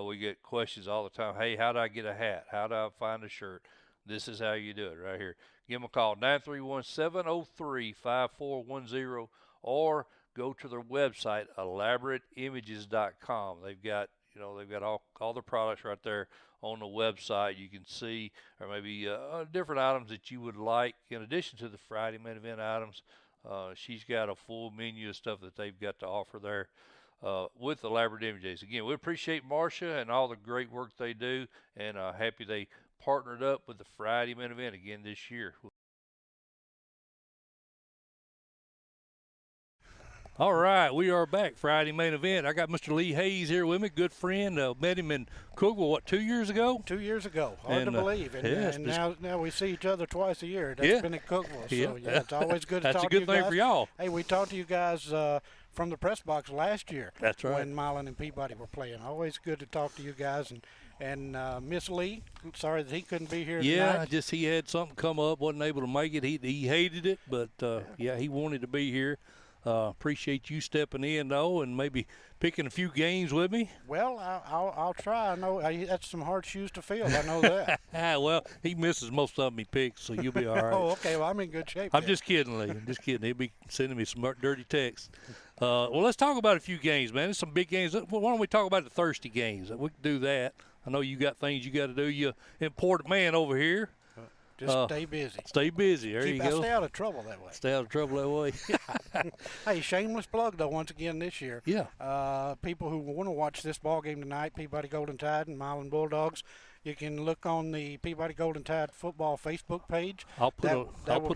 We get questions all the time. Hey, how do I get a hat? How do I find a shirt? This is how you do it right here. Give them a call, 931-703-5410, or go to their website, elaborateimages.com. They've got all the products right there on the website. You can see, or maybe different items that you would like in addition to the Friday main event items. She's got a full menu of stuff that they've got to offer there with Elaborate Images. Again, we appreciate Marsha and all the great work they do, and happy they partnered up with the Friday main event again this year. All right, we are back. Friday main event. I got Mr. Lee Hayes here with me, good friend. Met him in Cookville, 2 years ago? 2 years ago. Hard to believe. And now we see each other twice a year. That's been at Cookville. So, it's always good to talk to you guys. That's a good thing for y'all. Hey, we talked to you guys from the press box last year. That's right. When Milan and Peabody were playing. Always good to talk to you guys. And Miss Lee, sorry that he couldn't be here tonight. Yeah, just he had something come up, wasn't able to make it. He hated it, but, he wanted to be here. Appreciate you stepping in, though, and maybe picking a few games with me. Well, I'll try. I know that's some hard shoes to fill. I know that. Well, he misses most of them he picks, so you'll be all right. Oh, okay. Well, I'm in good shape. I'm just kidding, Lee. I'm just kidding. He'll be sending me some dirty texts. Well, let's talk about a few games, man. There's some big games. Why don't we talk about the Thursday games? We can do that. I know you got things you got to do. You're an important man over here. Just stay busy. Stay busy. There you go. Stay out of trouble that way. Stay out of trouble that way. Hey, shameless plug, though, once again this year. Yeah. People who want to watch this ball game tonight, Peabody Golden Tide and Milan Bulldogs, you can look on the Peabody Golden Tide football Facebook page. I'll put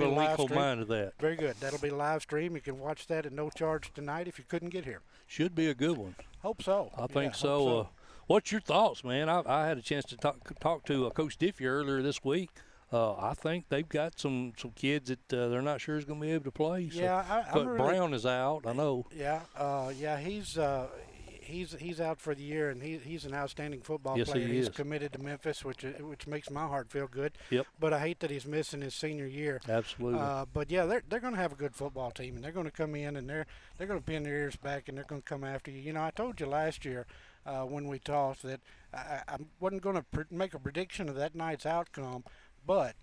a link on mine to that. Very good. That'll be live stream. You can watch that at no charge tonight if you couldn't get here. Should be a good one. Hope so. I think so. What's your thoughts, man? I had a chance to talk to Coach Diffie earlier this week. I think they've got some kids that they're not sure is going to be able to play. So. Yeah, Brown is out. I know. Yeah, he's out for the year, and he's an outstanding football player. He's committed to Memphis, which makes my heart feel good. Yep. But I hate that he's missing his senior year. Absolutely. But yeah, they're going to have a good football team, and they're going to come in and they're going to pin their ears back, and they're going to come after you. You know, I told you last year when we talked that I wasn't going to make a prediction of that night's outcome. But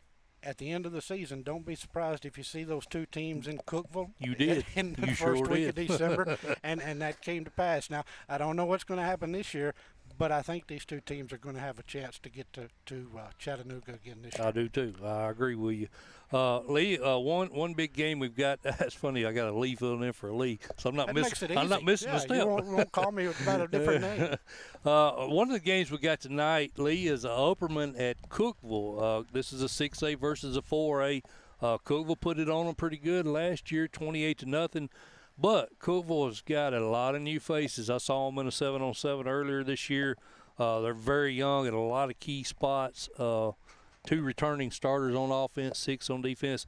at the end of the season, don't be surprised if you see those two teams in Cookville. You did. In the you first sure week did. of December, and that came to pass. Now, I don't know what's going to happen this year, but I think these two teams are going to have a chance to get to Chattanooga again this year. I do, too. I agree with you. Lee, one big game we've got. That's funny. I got a Lee filling in for a Lee, so I'm not missing a step. You won't call me about a different name. One of the games we got tonight, Lee, is Upperman at Cookville. This is a 6A versus a 4A. Cookville put it on them pretty good last year, 28-0. But Cookville has got a lot of new faces. I saw them in a 7-on-7 earlier this year. They're very young at a lot of key spots. 2 returning starters on offense, 6 on defense.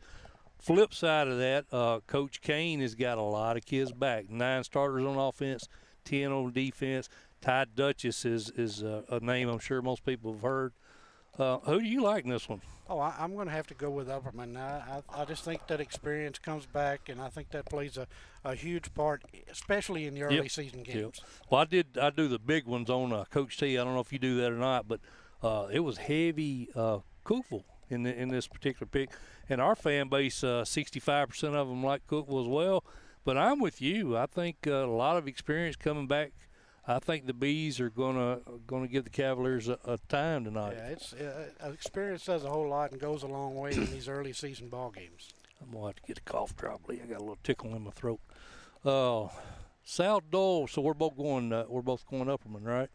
Flip side of that, Coach Kane has got a lot of kids back. 9 starters on offense, 10 on defense. Ty Duchess is a name I'm sure most people have heard. Who do you like in this one? Oh, I'm going to have to go with Upperman. I just think that experience comes back, and I think that plays a huge part, especially in the early season games. Well, I do the big ones on Coach T. I don't know if you do that or not, but it was heavy Cookville in this particular pick. And our fan base, 65% of them like Cookville as well. But I'm with you. I think a lot of experience coming back. I think the Bees are gonna give the Cavaliers a time tonight. Yeah, it's experience does a whole lot and goes a long way in these early season ball games. I'm gonna have to get a cough drop. I got a little tickle in my throat. South Dole. So we're both going Upperman, right?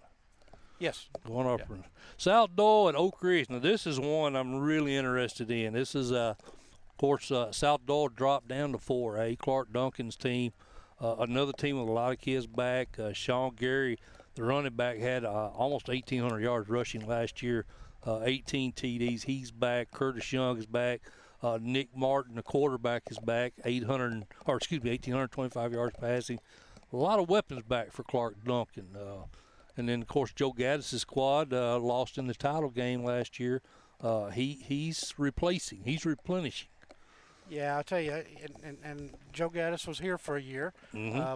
Yes. Going Upperman. Yeah. South Dole and Oak Ridge. Now this is one I'm really interested in. This is of course South Dole dropped down to 4A. Clark Duncan's team. Another team with a lot of kids back. Sean Gary, the running back, had almost 1,800 yards rushing last year, 18 TDs. He's back. Curtis Young is back. Nick Martin, the quarterback, is back. 1,825 yards passing. A lot of weapons back for Clark Duncan. And then, of course, Joe Gaddis' squad lost in the title game last year. He's replacing. He's replenishing. Yeah, I'll tell you, and Joe Gaddis was here for a year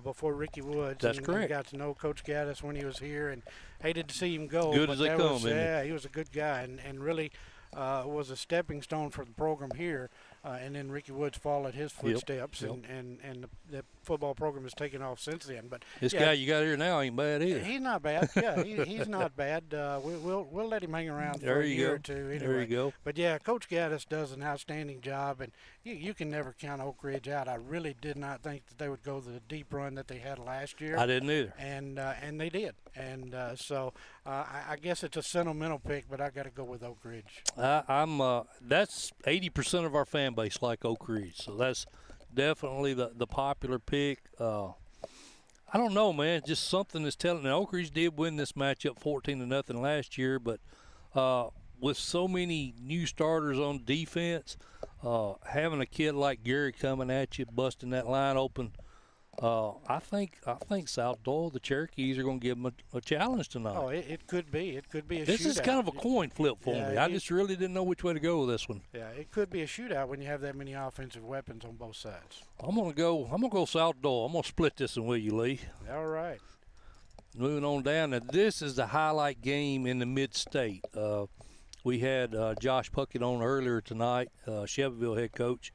before Ricky Woods. That's correct. I got to know Coach Gaddis when he was here, and hated to see him go. Good as they come, yeah, he was a good guy, and really was a stepping stone for the program here. And then Ricky Woods followed his footsteps, and the football program has taken off since then. But this guy you got here now ain't bad either. He's not bad. Yeah, he's not bad. We'll let him hang around for a year or two. Anyway. There you go. But yeah, Coach Gaddis does an outstanding job, and you can never count Oak Ridge out. I really did not think that they would go the deep run that they had last year. I didn't either. And they did. And so I guess it's a sentimental pick, but I got to go with Oak Ridge. That's 80% of our fan base like Oak Ridge, so that's definitely the popular pick. I don't know, man. Just something that's telling. Now, Oak Ridge did win this matchup 14-0 last year, but with so many new starters on defense, having a kid like Gary coming at you, busting that line open, I think South Dole, the Cherokees, are going to give them a challenge tonight. Oh, it could be. It could be a This shootout. is kind of a coin flip for me. I just really didn't know which way to go with this one. Yeah, it could be a shootout when you have that many offensive weapons on both sides. I'm gonna go South Dole. I'm gonna split this one with you, Lee. All right. Moving on down. Now this is the highlight game in the mid-state. We had Josh Puckett on earlier tonight, Shelbyville head coach.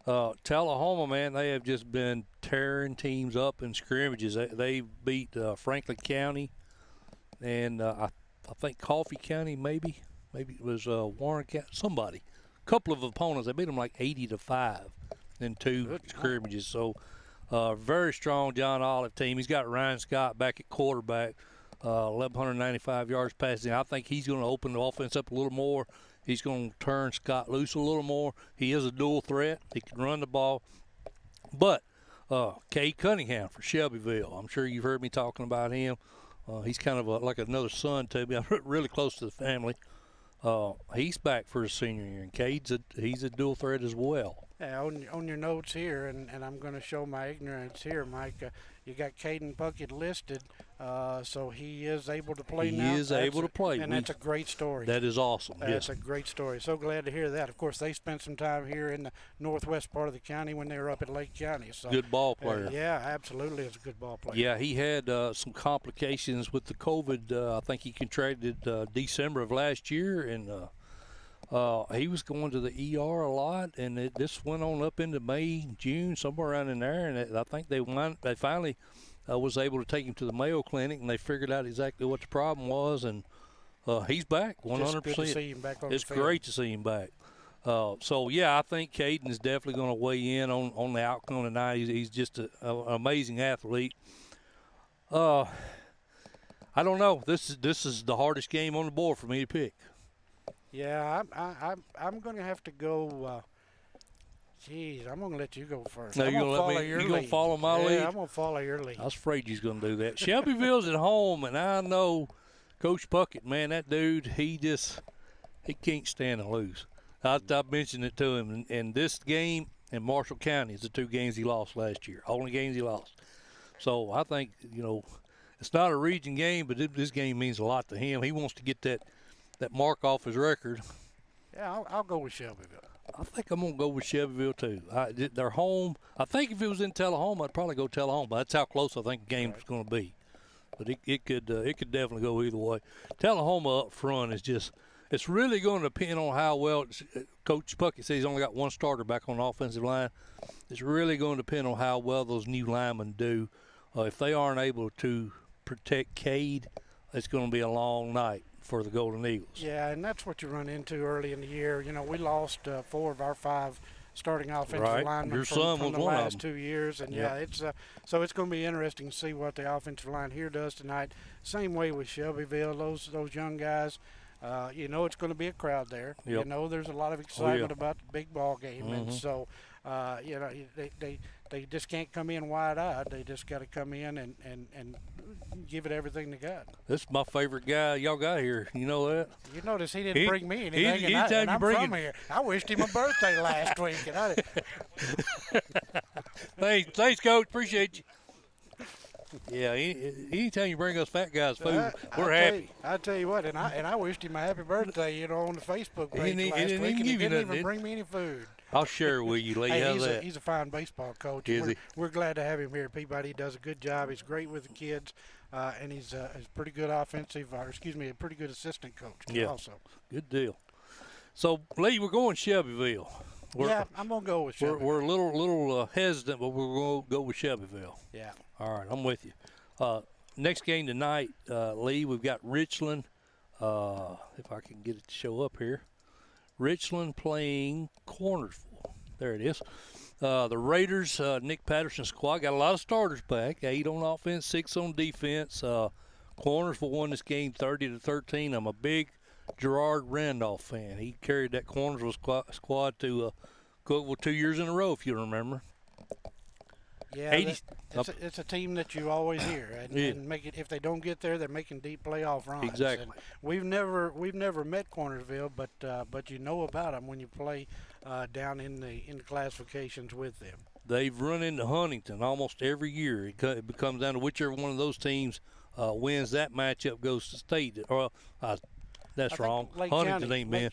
Tullahoma, man, they have just been tearing teams up in scrimmages. They beat Franklin County and I think Coffee County, maybe it was Warren County, somebody. A couple of opponents. They beat them like 80-5 in 2 scrimmages. So very strong John Olive team. He's got Ryan Scott back at quarterback, 1,195 yards passing. I think he's going to open the offense up a little more. He's going to turn Scott loose a little more. He is a dual threat. He can run the ball. But Cade Cunningham for Shelbyville, I'm sure you've heard me talking about him. He's kind of like another son to me. I'm really close to the family. He's back for his senior year, and he's a dual threat as well. Yeah, on your notes here, and I'm going to show my ignorance here, Mike. You got Caden Puckett listed, so he is able to play now. He is able to play. And that's a great story. That is awesome. That's a great story. So glad to hear that. Of course, they spent some time here in the northwest part of the county when they were up at Lake County. So good ball player. Yeah, absolutely, is a good ball player. Yeah, he had some complications with the COVID. I think he contracted December of last year, and he was going to the ER a lot, and this went on up into May, June, somewhere around in there, and I think they finally was able to take him to the Mayo Clinic, and they figured out exactly what the problem was, and he's back 100%. Just good to see him back on it's the field. Great to see him back. So, yeah, I think Caden is definitely going to weigh in on the outcome tonight. He's just an amazing athlete. I don't know. This is the hardest game on the board for me to pick. Yeah, I'm going to have to go. I'm going to let you go first. No, you're going to follow my lead? Yeah, I'm going to follow your lead. I was afraid you was going to do that. Shelbyville's at home, and I know Coach Puckett, man, that dude, he can't stand to lose. I mentioned it to him, and this game and Marshall County is the 2 games he lost last year, only games he lost. So I think, it's not a region game, but this game means a lot to him. He wants to get that mark off his record. Yeah, I'll go with Shelbyville. I think I'm going to go with Shelbyville, too. They're home. I think if it was in Tullahoma, I'd probably go Tullahoma. That's how close I think the game is going to be. But it could definitely go either way. Tullahoma up front is just – it's really going to depend on how well Coach Puckett says he's only got 1 starter back on the offensive line. It's really going to depend on how well those new linemen do. If they aren't able to protect Cade, it's going to be a long night for the Golden Eagles. Yeah, and that's what you run into early in the year. We lost 4 of our 5 starting offensive linemen from the last 2 years, and so it's going to be interesting to see what the offensive line here does tonight. Same way with Shelbyville, those young guys. It's going to be a crowd there. Yep. There's a lot of excitement about the big ball game, and so they just can't come in wide-eyed. They just got to come in and give it everything they got. This is my favorite guy y'all got here. You know that? You notice he didn't bring me anything, and I'm from here. I wished him a birthday last week. Thanks, Coach. Appreciate you. Yeah, anytime you bring us fat guys food, we're happy. I tell you what, and I wished him a happy birthday, on the Facebook page last week, and he didn't even bring me any food. I'll share with you, Lee. How's He's a fine baseball coach. We're glad to have him here at Peabody. He does a good job. He's great with the kids, and he's a pretty good a pretty good assistant coach also. Good deal. So, Lee, we're going Shelbyville. I'm going to go with Shelbyville. We're a little hesitant, but we're going to go with Shelbyville. Yeah. All right, I'm with you. Next game tonight, Lee, we've got Richland. If I can get it to show up here. Richland playing Cornersville. There it is. The Raiders, Nick Patterson's squad, got a lot of starters back. 8 on offense, 6 on defense. Cornersville won this game 30-13. I'm a big Gerard Randolph fan. He carried that Cornersville squad to Cookville 2 years in a row, if you remember. Yeah, it's a team that you always hear, and make it. If they don't get there, they're making deep playoff runs. Exactly. And we've never met Cornersville, but you know about them when you play down in the classifications with them. They've run into Huntington almost every year. It comes down to whichever one of those teams wins that matchup goes to state. That's wrong. Huntington ain't been.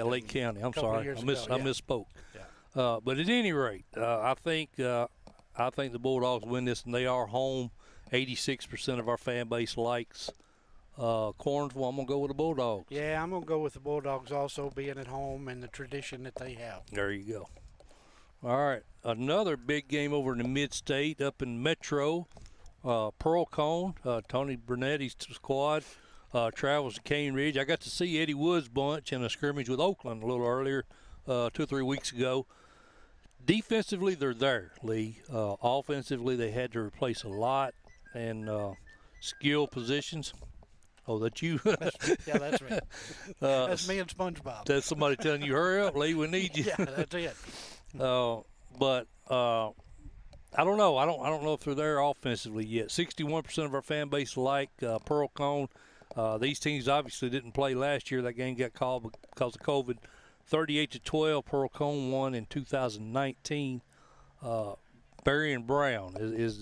Lake County. I'm sorry. I misspoke. Yeah. But at any rate, I think the Bulldogs win this, and they are home. 86% of our fan base likes Cornersville. I'm going to go with the Bulldogs. Yeah, I'm going to go with the Bulldogs also, being at home and the tradition that they have. There you go. All right, another big game over in the mid-state up in Metro. Pearl Cone, Tony Burnetti's squad, travels to Cane Ridge. I got to see Eddie Wood's bunch in a scrimmage with Oakland a little earlier, 2 or 3 weeks ago. Defensively, they're there, Lee. Offensively, they had to replace a lot and skill positions. Oh, that's you? Yeah, that's me. That's me and SpongeBob. That's somebody telling you, hurry up, Lee, we need you. Yeah, that's it. But I don't know. I don't know if they're there offensively yet. 61% of our fan base like Pearl Cone. These teams obviously didn't play last year. That game got called because of COVID. 38-12, Pearl Cone won in 2019. Barry and Brown he's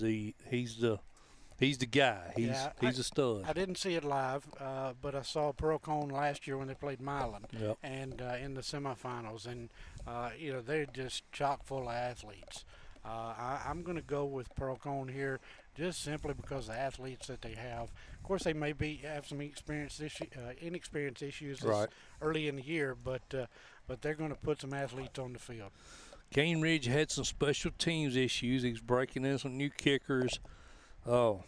the guy. He's a stud. I didn't see it live, but I saw Pearl Cone last year when they played Milan, and in the semifinals, and they're just chock full of athletes. I'm going to go with Pearl Cone here, just simply because of the athletes that they have. Of course, they may have some inexperienced issues early in the year, but they're going to put some athletes on the field. Cane Ridge had some special teams issues. He's breaking in some new kickers. Oh,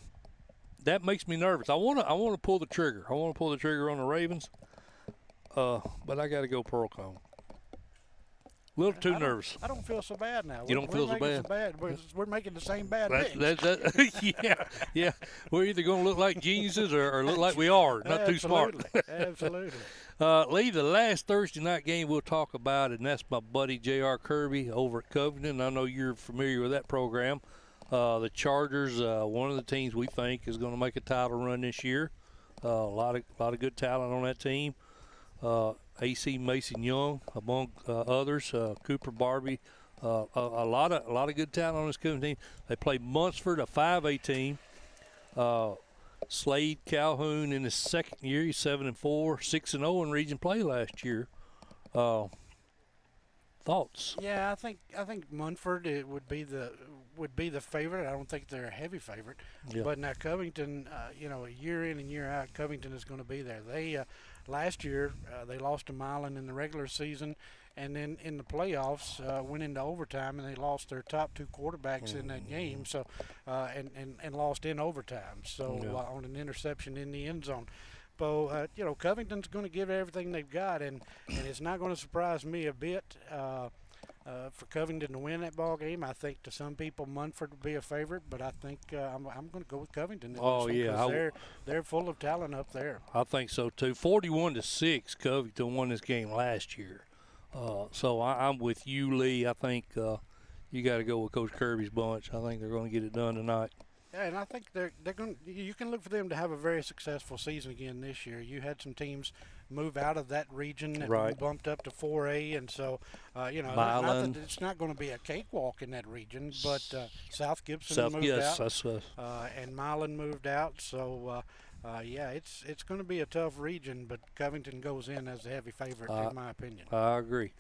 that makes me nervous. I want to pull the trigger. I want to pull the trigger on the Ravens, but I got to go Pearl Cone. A little too nervous. I don't feel so bad now. You don't feel so bad? We're making the same bad things. Yeah. We're either going to look like geniuses or look like we are, not too smart. Absolutely. Lee, the last Thursday night game we'll talk about, and that's my buddy J.R. Kirby over at Covington. I know you're familiar with that program. The Chargers, one of the teams we think is going to make a title run this year. A lot of good talent on that team. AC Mason Young, among others, Cooper Barbie. A lot of good talent on this Covington team. They play Munford, a 5A team. Slade Calhoun in his second year, he's 7-4, 6-0 in region play last year. Thoughts? Yeah, I think Munford it would be the favorite. I don't think they're a heavy favorite. Yeah. But now Covington, year in and year out, Covington is going to be there. They last year they lost to Milan in the regular season, and then in the playoffs went into overtime and they lost their top two quarterbacks in that game. So and lost in overtime. So on an interception in the end zone. But Covington's going to give everything they've got, and it's not going to surprise me a bit for Covington to win that ball game. I think to some people Munford would be a favorite, but I think I'm going to go with Covington. They're full of talent up there. I think so too. 41-6, Covington won this game last year. So I'm with you, Lee. I think you got to go with Coach Kirby's bunch. I think they're going to get it done tonight. Yeah, and I think they're going. You can look for them to have a very successful season again this year. You had some teams move out of that region that bumped up to 4A, and so Milan. It's not going to be a cakewalk in that region. But South Gibson moved out, and Milan moved out. So it's going to be a tough region. But Covington goes in as a heavy favorite, in my opinion. I agree.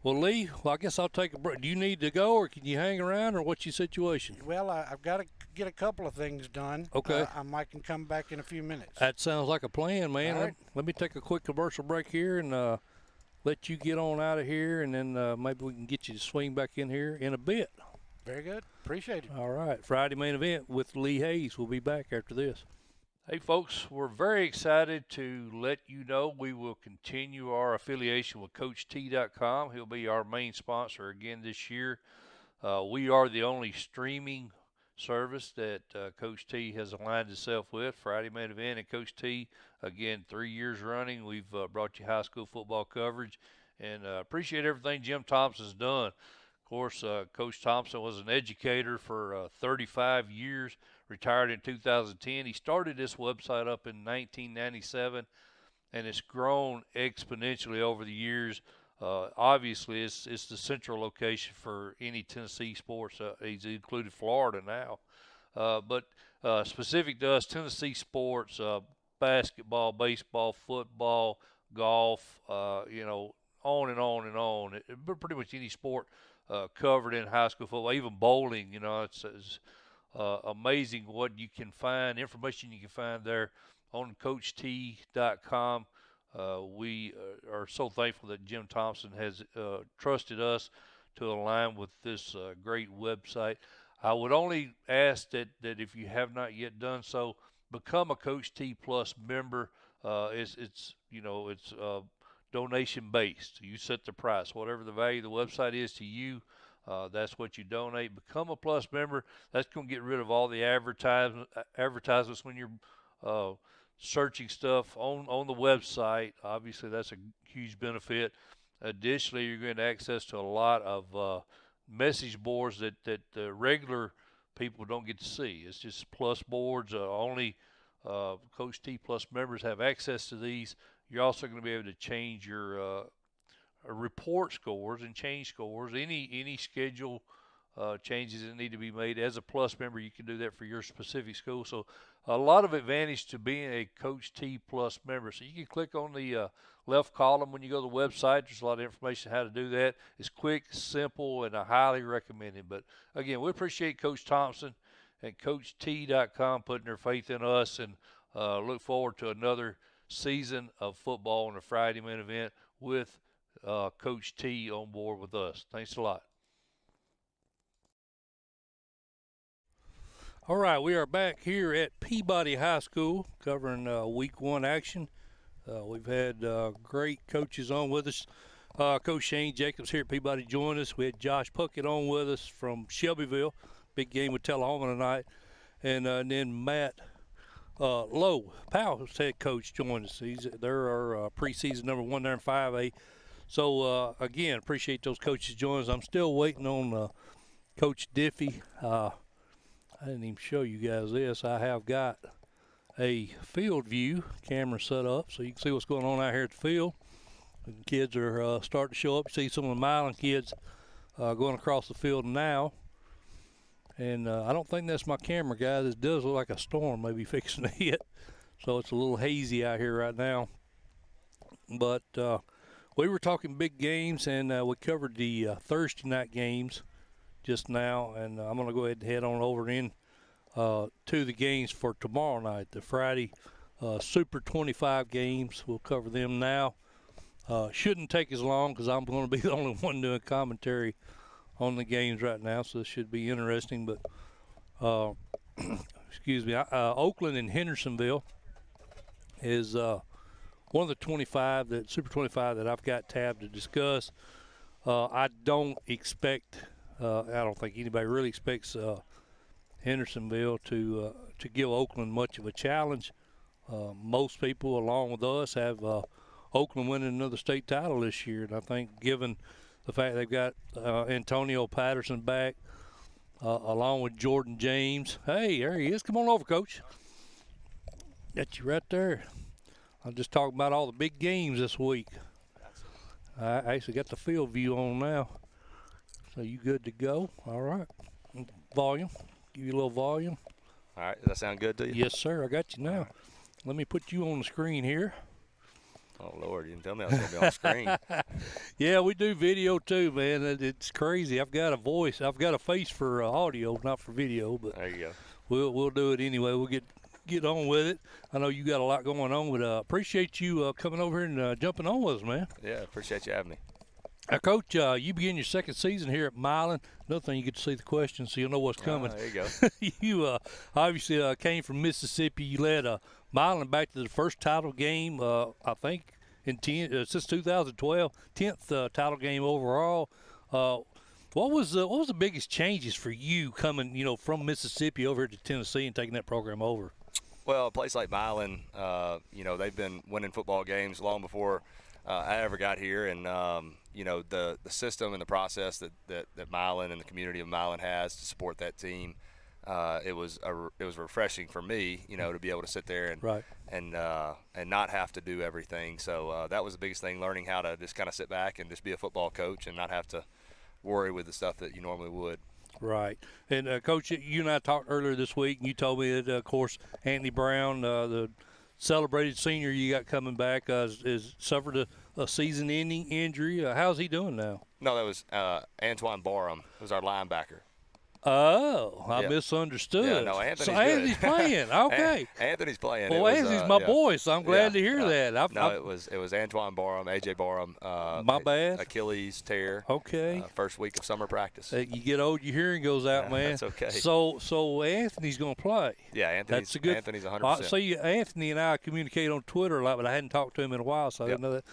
Well, Lee, I guess I'll take a break. Do you need to go, or can you hang around, or what's your situation? Well, I've got to get a couple of things done. Okay. I might can come back in a few minutes. That sounds like a plan, man. All right. Let me take a quick commercial break here and let you get on out of here, and then maybe we can get you to swing back in here in a bit. Very good. Appreciate it. All right. Friday main event with Lee Hayes. We'll be back after this. Hey, folks, we're very excited to let you know we will continue our affiliation with CoachT.com. He'll be our main sponsor again this year. We are the only streaming service that Coach T has aligned himself with. Friday main event and Coach T, again, 3 years running. We've brought you high school football coverage, and appreciate everything Jim Thompson's done. Of course, Coach Thompson was an educator for 35 years, retired in 2010. He started this website up in 1997, and it's grown exponentially over the years. Obviously, it's the central location for any Tennessee sports. He's included Florida now. But specific to us, Tennessee sports, basketball, baseball, football, golf, on and on and on. Pretty much any sport covered in high school football, even bowling. It's amazing what you can find, information you can find there on CoachT.com. We are so thankful that Jim Thompson has trusted us to align with this great website. I would only ask that if you have not yet done so, become a Coach T Plus member. It's donation based. You set the price, whatever the value of the website is to you. That's what you donate. Become a Plus member. That's going to get rid of all the advertisements when you're searching stuff on the website. Obviously, that's a huge benefit. Additionally, you're going to have access to a lot of message boards that the regular people don't get to see. It's just Plus boards. Only Coach T Plus members have access to these. You're also going to be able to change your report scores and change scores. Any schedule changes that need to be made as a Plus member, you can do that for your specific school. So a lot of advantage to being a Coach T Plus member. So you can click on the left column when you go to the website. There's a lot of information how to do that. It's quick, simple, and I highly recommend it. But again, we appreciate Coach Thompson and CoachT.com putting their faith in us, and look forward to another season of football on a Friday main event with Coach T on board with us. Thanks a lot. All right, we are back here at Peabody High School covering week one action. We've had great coaches on with us. Coach Shane Jacobs here at Peabody joined us. We had Josh Puckett on with us from Shelbyville. Big game with Tullahoma tonight. And then Matt Lowe, Powell's head coach, joined us. They're our preseason number one there in 5A. So, again, appreciate those coaches joining us. I'm still waiting on Coach Diffie. I didn't even show you guys this. I have got a field view camera set up so you can see what's going on out here at the field. The kids are starting to show up. You see some of the Milan kids going across the field now. And I don't think that's my camera, guys. It does look like a storm maybe fixing to hit. So it's a little hazy out here right now. But we were talking big games, and we covered the Thursday night games just now. And I'm going to go ahead and head on over in to the games for tomorrow night, the Friday Super 25 games. We'll cover them now. Shouldn't take as long because I'm going to be the only one doing commentary on the games right now, so this should be interesting. But excuse me, Oakland and Hendersonville is one of the 25, that Super 25 that I've got tabbed to discuss. I don't expect, I don't think anybody really expects Hendersonville to give Oakland much of a challenge. Most people, along with us, have Oakland winning another state title this year, and I think given the fact they've got Antonio Patterson back, along with Jordan James. Hey, there he is. Come on over, Coach. Got you right there. I'm just talking about all the big games this week. I actually got the field view on now. So you good to go? All right. Volume. Give you a little volume. All right. Does that sound good to you? Yes, sir. I got you now. Let me put you on the screen here. Oh, Lord. You didn't tell me I was going to be on the screen. Yeah, we do video too, man. It's crazy. I've got a voice. I've got a face for audio, not for video. But there you go. We'll do it anyway. We'll get on with it. I know you got a lot going on, but appreciate you coming over here and jumping on with us, man. Yeah, appreciate you having me. Coach, you begin your second season here at Milan. Another thing, you get to see the questions so you'll know what's coming. There you go. You obviously came from Mississippi. You led Milan back to the first title game, I think, since 2012, 10th title game overall. What was the biggest changes for you coming, from Mississippi over here to Tennessee and taking that program over? Well, a place like Milan, they've been winning football games long before I ever got here, and the system and the process that Milan and the community of Milan has to support that team, it was refreshing for me, to be able to sit there and not have to do everything. So that was the biggest thing, learning how to just kind of sit back and just be a football coach and not have to worry with the stuff that you normally would. Right. And, Coach, you and I talked earlier this week, and you told me that, of course, Anthony Brown, the celebrated senior you got coming back, is suffered a season-ending injury. How's he doing now? No, that was Antoine Barham, who was our linebacker. Oh, I Yeah. misunderstood. Yeah, no, Anthony's so good. Anthony's playing. Okay. Anthony's playing. Well, Anthony's my boy, so I'm glad to hear that. It was Antoine Barham, AJ Barham. My bad. Achilles tear. Okay. First week of summer practice. You get old, your hearing goes out, man. That's okay. So Anthony's going to play. Yeah, Anthony's 100%. See, Anthony and I communicate on Twitter a lot, but I hadn't talked to him in a while, so I didn't know that.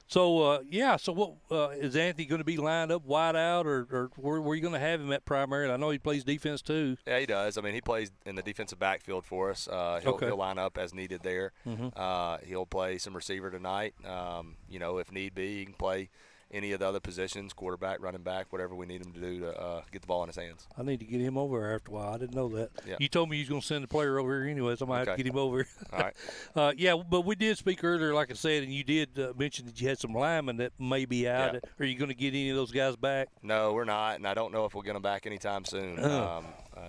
So, so what is Anthony going to be lined up wide out, or where are you going to have him at primarily? I know he plays defense too. Yeah, he does. I mean, he plays in the defensive backfield for us. He'll line up as needed there. Mm-hmm. He'll play some receiver tonight. If need be, he can play any of the other positions, quarterback, running back, whatever we need him to do to get the ball in his hands. I need to get him over here after a while. I didn't know that. Yeah. You told me you was going to send the player over here anyway, so I might have to get him over here. All right. But we did speak earlier, like I said, and you did mention that you had some linemen that may be out. Yeah. Are you going to get any of those guys back? No, we're not, and I don't know if we'll get them back anytime soon.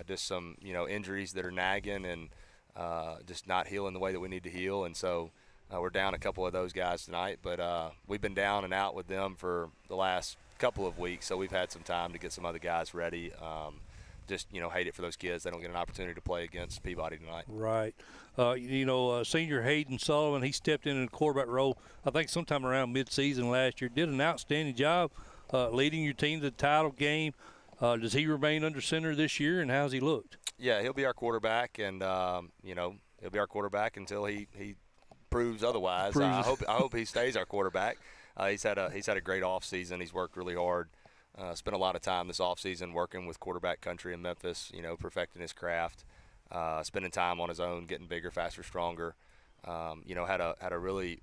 Just some, injuries that are nagging and just not healing the way that we need to heal, and so we're down a couple of those guys tonight, but we've been down and out with them for the last couple of weeks, so we've had some time to get some other guys ready. Hate it for those kids. They don't get an opportunity to play against Peabody tonight. Right. Senior Hayden Sullivan, he stepped in the quarterback role, I think sometime around midseason last year, did an outstanding job leading your team to the title game. Does he remain under center this year, and how's he looked? Yeah, he'll be our quarterback, and, he'll be our quarterback until he proves otherwise. I hope he stays our quarterback. He's had a great offseason. He's worked really hard. Spent a lot of time this offseason working with quarterback country in Memphis, perfecting his craft, spending time on his own, getting bigger, faster, stronger. Had a really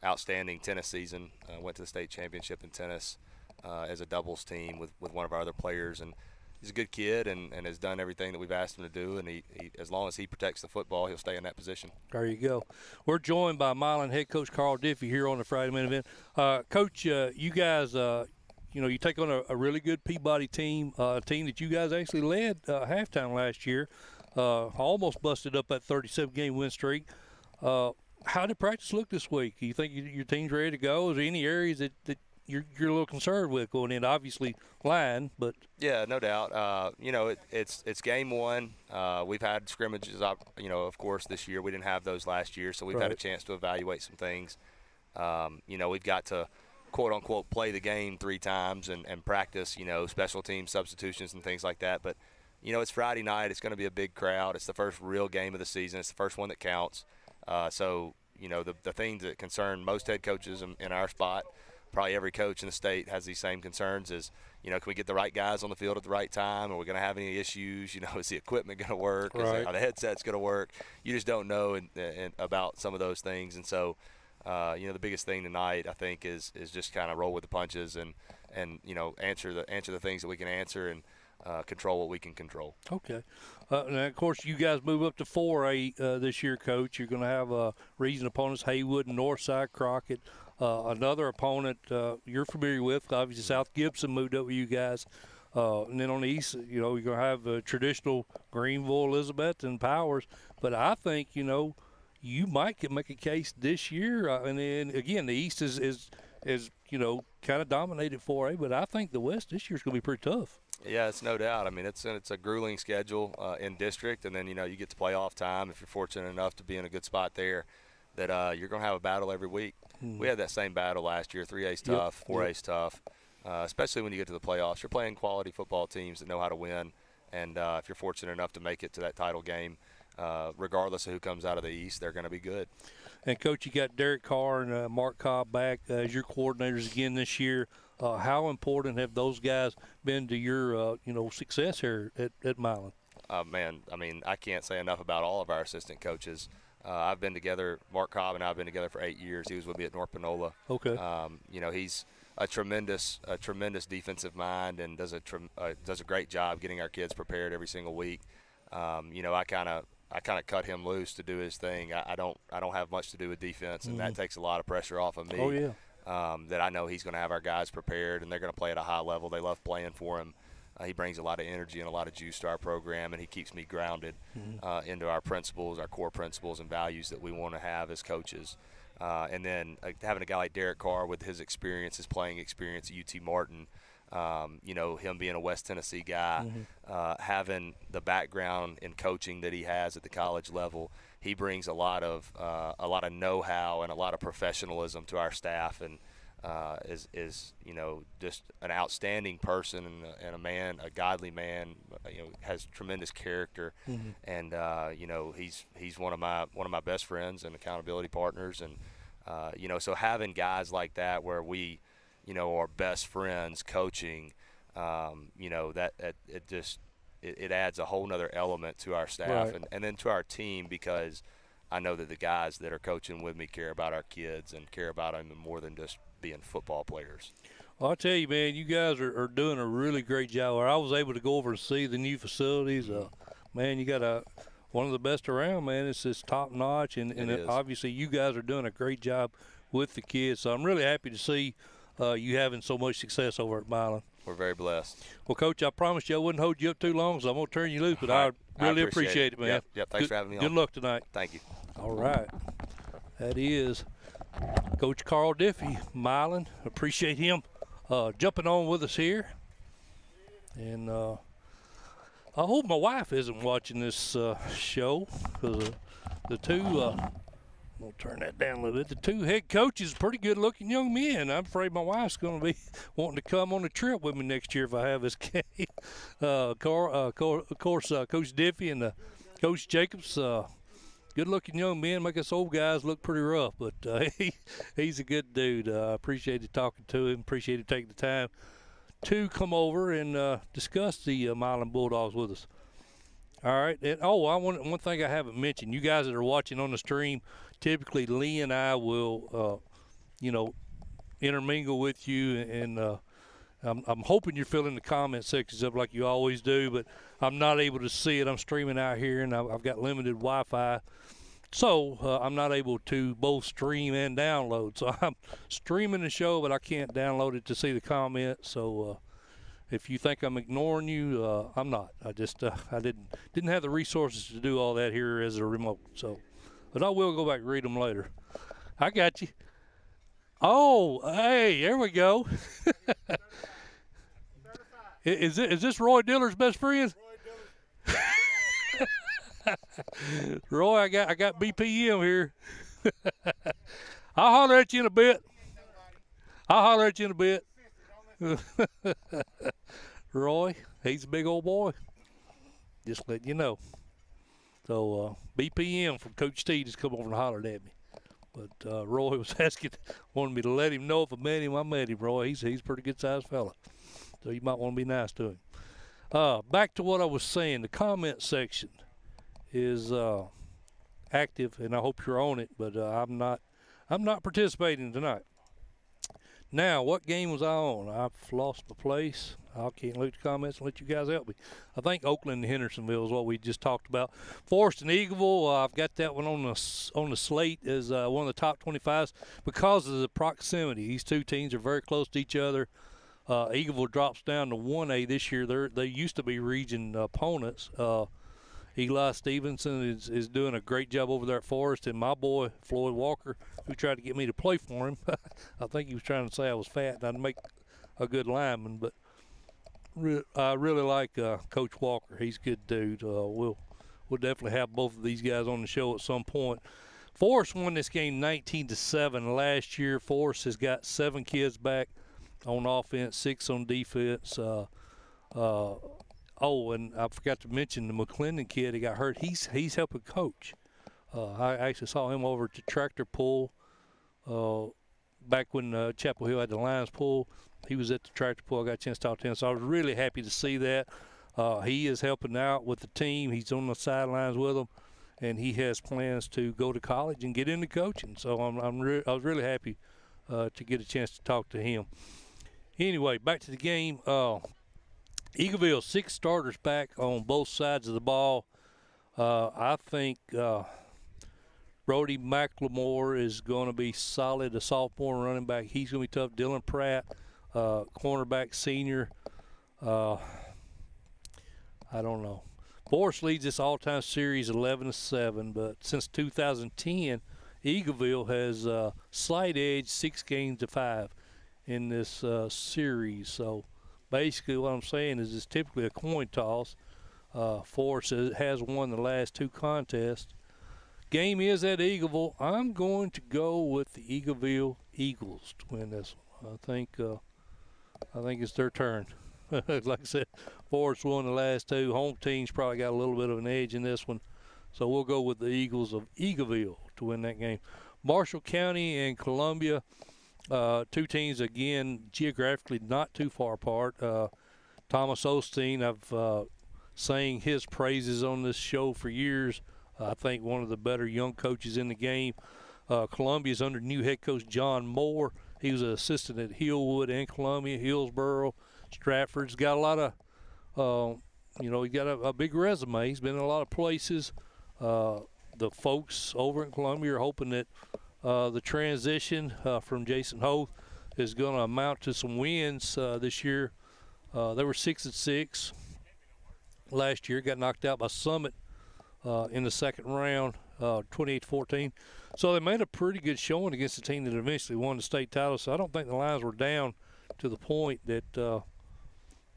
outstanding tennis season. Went to the state championship in tennis as a doubles team with one of our other players, and he's a good kid and has done everything that we've asked him to do. And he as long as he protects the football, he'll stay in that position. There you go. We're joined by Milan head coach Coach Diffie here on the Friday Main Event. Coach, you guys, you take on a really good Peabody team, a team that you guys actually led halftime last year. Almost busted up that 37-game win streak. How did practice look this week? Do you think your team's ready to go? Is there any areas that you're a little concerned with going in? Obviously, line, but yeah, no doubt. It's game one. We've had scrimmages, of course, this year. We didn't have those last year, so we've had a chance to evaluate some things. We've got to quote unquote play the game 3 times and practice, special team substitutions and things like that. But it's Friday night. It's going to be a big crowd. It's the first real game of the season. It's the first one that counts. So the things that concern most head coaches in our spot, probably every coach in the state has these same concerns is, can we get the right guys on the field at the right time? Are we going to have any issues? Is the equipment going to work? Right. Are the headsets going to work? You just don't know about some of those things. And so, the biggest thing tonight, I think, is just kind of roll with the punches and answer the things that we can answer and control what we can control. Okay. And of course, you guys move up to 4A this year, Coach. You're going to have region opponents, Haywood and Northside, Crockett. Another opponent you're familiar with, obviously South Gibson moved up with you guys. And then on the east, you're going to have traditional Greenville, Elizabeth, and Powers. But I think, you might make a case this year. And then, again, the east is kind of dominated 4A. But I think the west this year is going to be pretty tough. Yeah, it's no doubt. I mean, it's a grueling schedule in district. And then, you get to playoff time if you're fortunate enough to be in a good spot there. That you're going to have a battle every week. We had that same battle last year. 3A's tough, 4A's tough, especially when you get to the playoffs. You're playing quality football teams that know how to win, and if you're fortunate enough to make it to that title game, regardless of who comes out of the East, they're going to be good. And, Coach, you got Derek Carr and Mark Cobb back as your coordinators again this year. How important have those guys been to your, success here at Milan? Man, I mean, I can't say enough about all of our assistant coaches. I've been together, Mark Cobb and I have been together for 8 years. He was with me at North Panola. Okay. He's a tremendous defensive mind and does a great job getting our kids prepared every single week. I kind of cut him loose to do his thing. I don't have much to do with defense, and that takes a lot of pressure off of me. Oh yeah. That I know he's going to have our guys prepared, and they're going to play at a high level. They love playing for him. He brings a lot of energy and a lot of juice to our program, and he keeps me grounded into our principles, our core principles and values that we want to have as coaches. And then having a guy like Derek Carr with his experience, his playing experience at UT Martin, him being a West Tennessee guy, having the background in coaching that he has at the college level, he brings a lot of know-how and a lot of professionalism to our staff, and is just an outstanding person and a godly man. Has tremendous character, and he's one of my best friends and accountability partners, and so having guys like that where we are best friends coaching, it adds a whole nother element to our staff, Right. and then to our team, because I know that the guys that are coaching with me care about our kids and care about them more than just being football players. Well, I'll tell you, man, you guys are doing a really great job. I was able to go over and see the new facilities. Man, you got one of the best around, man. It's just top notch, and obviously you guys are doing a great job with the kids. So I'm really happy to see you having so much success over at Milan. We're very blessed. Well, Coach, I promised you I wouldn't hold you up too long, so I'm going to turn you loose, but I really appreciate it, man. Yep, thanks for having me on. Good luck tonight. Thank you. All right. That is Coach Coach Diffie, Milan. Appreciate him jumping on with us here. And I hope my wife isn't watching this show, because the two I'm going to turn that down a little bit. The two head coaches, pretty good-looking young men. I'm afraid my wife's going to be wanting to come on a trip with me next year if I have this game. Of course, Coach Diffie and Coach Jacobs, good-looking young men, make us old guys look pretty rough. But he's a good dude. I appreciated talking to him. Appreciated taking the time to come over and discuss the Milan Bulldogs with us. All right. And, one thing I haven't mentioned. You guys that are watching on the stream, typically Lee and I will, intermingle with you and I'm hoping you're filling the comment sections up like you always do, but I'm not able to see it. I'm streaming out here, and I've got limited Wi-Fi. So I'm not able to both stream and download. So I'm streaming the show, but I can't download it to see the comments. So if you think I'm ignoring you, I'm not. I just I didn't have the resources to do all that here as a remote. So, but I will go back and read them later. I got you. Oh, hey, there we go. Is this Roy Diller's best friend? Roy, I got BPM here. I'll holler at you in a bit. Roy, he's a big old boy. Just letting you know. So BPM from Coach Teat just come over and hollered at me. But Roy was wanted me to let him know if I met him. I met him, Roy. He's a pretty good-sized fella. So you might want to be nice to him. Back to what I was saying. The comment section is active, and I hope you're on it. But I'm not participating tonight. Now, what game was I on? I've lost my place. I can't look at the comments and let you guys help me. I think Oakland and Hendersonville is what we just talked about. Forest and Eagleville, I've got that one on the slate as one of the top 25s because of the proximity. These two teams are very close to each other. Eagleville drops down to 1A this year. They used to be region opponents. Eli Stevenson is doing a great job over there at Forest, and my boy Floyd Walker, who tried to get me to play for him, I think he was trying to say I was fat and I'd make a good lineman, but I really like Coach Walker. He's a good dude. We'll definitely have both of these guys on the show at some point. Forest won this game 19-7 last year. Forest has got 7 kids back on offense, 6 on defense. Oh, and I forgot to mention the McClendon kid that got hurt. He's helping coach. I actually saw him over at the tractor pull back when Chapel Hill had the Lions pull. He was at the tractor pull. I got a chance to talk to him, so I was really happy to see that. He is helping out with the team. He's on the sidelines with them, and he has plans to go to college and get into coaching. So I was really happy to get a chance to talk to him. Anyway, back to the game. Eagleville, 6 starters back on both sides of the ball. I think Brody McLemore is going to be solid, a sophomore running back. He's going to be tough. Dylan Pratt, cornerback senior. I don't know. Forest leads this all-time series 11-7, but since 2010, Eagleville has slight edge 6-5 in this series. So basically what I'm saying is it's typically a coin toss. Forest has won the last 2 contests. Game is at Eagleville. I'm going to go with the Eagleville Eagles to win this one. I think it's their turn. Like I said, Forest won the last 2. Home team's probably got a little bit of an edge in this one. So we'll go with the Eagles of Eagleville to win that game. Marshall County and Columbia, 2 teams, again, geographically not too far apart. Thomas Osteen, I've sang his praises on this show for years. I think one of the better young coaches in the game. Columbia's under new head coach John Moore. He was an assistant at Hillwood and Columbia, Hillsboro, Stratford's got a lot of, he's got a big resume. He's been in a lot of places. The folks over in Columbia are hoping that the transition from Jason Hoth is going to amount to some wins this year. They were 6-6 last year, got knocked out by Summit in the second round, 28-14. So they made a pretty good showing against the team that eventually won the state title. So I don't think the Lions were down to the point that, I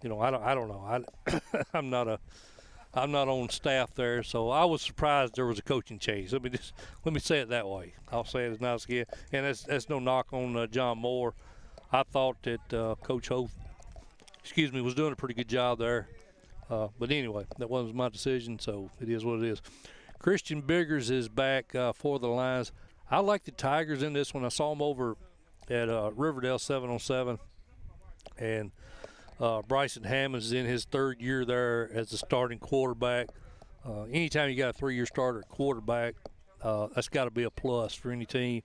don't know. I'm not on staff there, so I was surprised there was a coaching change. Let me say it that way. I'll say it as nice again, and that's no knock on John Moore. I thought that Coach Hoth, was doing a pretty good job there. But anyway, that wasn't my decision, so it is what it is. Christian Biggers is back for the Lions. I like the Tigers in this one. I saw them over at Riverdale 7-on-7, and Bryson Hammond is in his 3rd year there as a starting quarterback. Anytime you got a 3-year starter at quarterback, that's got to be a plus for any team.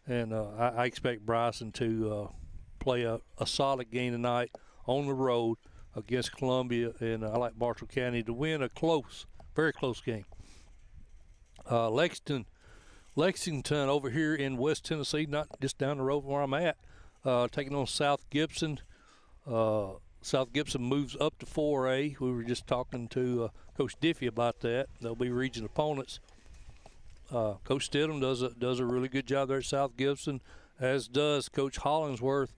And I expect Bryson to play a solid game tonight on the road against Columbia, and I like Marshall County to win a close, very close game. Lexington over here in West Tennessee, not just down the road where I'm at, taking on South Gibson. South Gibson moves up to 4A. We were just talking to Coach Diffie about that. They'll be region opponents. Coach Stidham does a really good job there at South Gibson, as does Coach Hollingsworth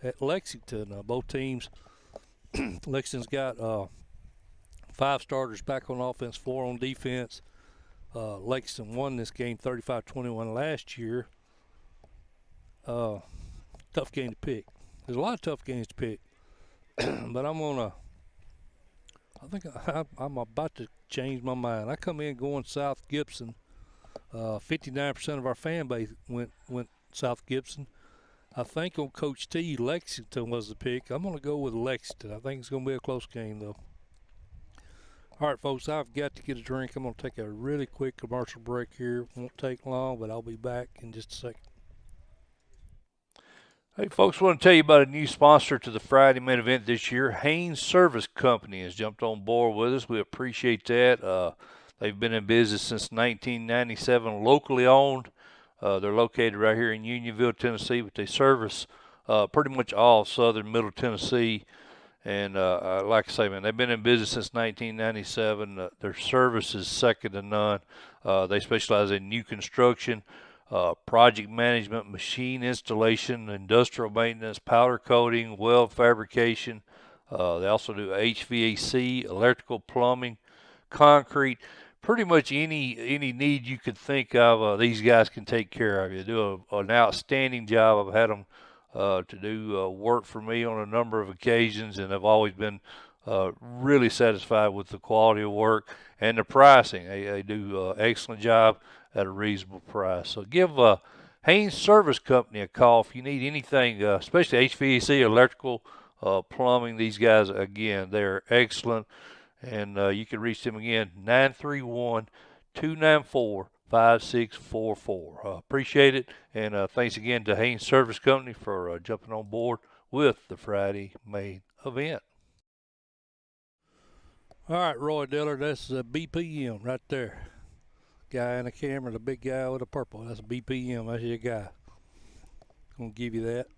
at Lexington. Both teams, Lexington's got 5 starters back on offense, 4 on defense. Lexington won this game 35-21 last year. Tough game to pick. There's a lot of tough games to pick. But I think I'm about to change my mind. I come in going South Gibson. 59% of our fan base went South Gibson. I think on Coach T, Lexington was the pick. I'm going to go with Lexington. I think it's going to be a close game, though. All right, folks, I've got to get a drink. I'm going to take a really quick commercial break here. Won't take long, but I'll be back in just a second. Hey, folks, I want to tell you about a new sponsor to the Friday main event this year. Haines Service Company has jumped on board with us. We appreciate that. They've been in business since 1997, locally owned. They're located right here in Unionville, Tennessee, but they service pretty much all southern middle Tennessee. And like I say, man, they've been in business since 1997. Their service is second to none. They specialize in new construction, project management, machine installation, industrial maintenance, powder coating, weld fabrication. They also do HVAC, electrical, plumbing, concrete. Pretty much any need you could think of, these guys can take care of. They do an outstanding job. I've had them to do work for me on a number of occasions, and I've always been really satisfied with the quality of work and the pricing. They do an excellent job at a reasonable price. So give Haines Service Company a call if you need anything, especially HVAC, electrical, plumbing. These guys, again, they're excellent. And you can reach them again, 931-294-5644. Appreciate it. And thanks again to Haines Service Company for jumping on board with the Friday main event. All right, Roy Diller, that's a BPM right there. Guy in the camera, the big guy with the purple. That's a BPM. That's your guy. Gonna give you that.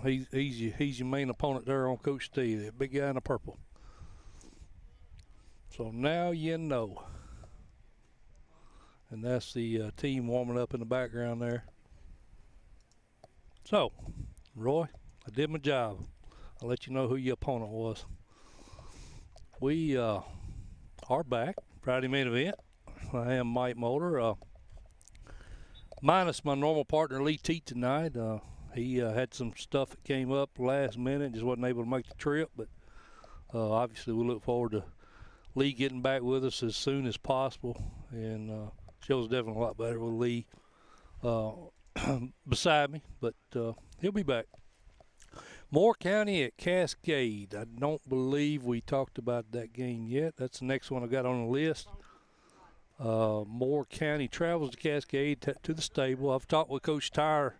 He's your main opponent there on Coach T, the big guy in the purple. So now you know. And that's the team warming up in the background there. So, Roy, I did my job. I'll let you know who your opponent was. We are back, Friday main event. I am Mike Molder, minus my normal partner Lee Teat tonight. He had some stuff that came up last minute, just wasn't able to make the trip, but obviously we look forward to Lee getting back with us as soon as possible, and show's definitely a lot better with Lee beside me, but he'll be back. Moore County at Cascade. I don't believe we talked about that game yet. That's the next one I got on the list. Moore County travels to Cascade to the stable. I've talked with Coach Tyre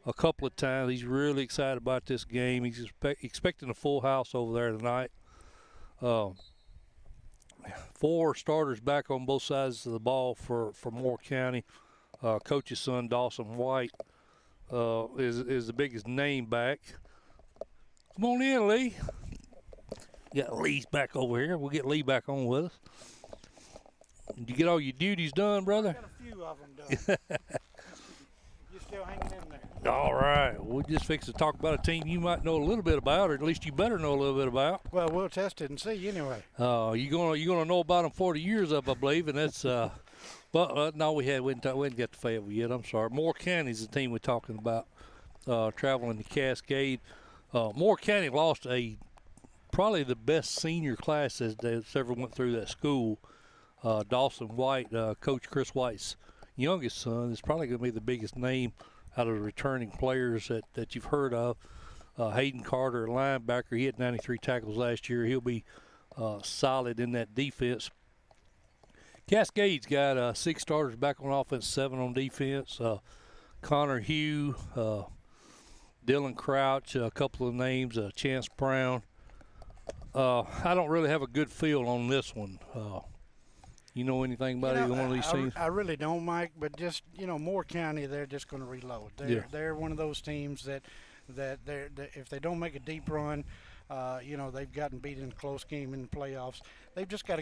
a couple of times. He's really excited about this game. He's expecting a full house over there tonight. 4 starters back on both sides of the ball for Moore County. Coach's son, Dawson White, is the biggest name back. Come on in, Lee. Got Lee's back over here. We'll get Lee back on with us. Did you get all your duties done, brother? I got a few of them done. You're still hanging in there. All right. We'll just fix to talk about a team you might know a little bit about, or at least you better know a little bit about. Well, we'll test it and see anyway. You're gonna know about them 40 years up, I believe, and that's but no, we hadn't got to Fayetteville yet. I'm sorry. Moore County is the team we're talking about, traveling to Cascade. Moore County lost probably the best senior class that's ever went through that school. Dawson White, Coach Chris White's youngest son, is probably going to be the biggest name out of the returning players that you've heard of. Hayden Carter, linebacker, he had 93 tackles last year. He'll be solid in that defense. Cascade's got 6 starters back on offense, 7 on defense. Connor Hugh, Dylan Crouch, a couple of names, Chance Brown. I don't really have a good feel on this one. You know anything about either one of these teams? I really don't, Mike, but just, Moore County, they're just going to reload. They're one of those teams that if they don't make a deep run, they've gotten beat in a close game in the playoffs. They've just got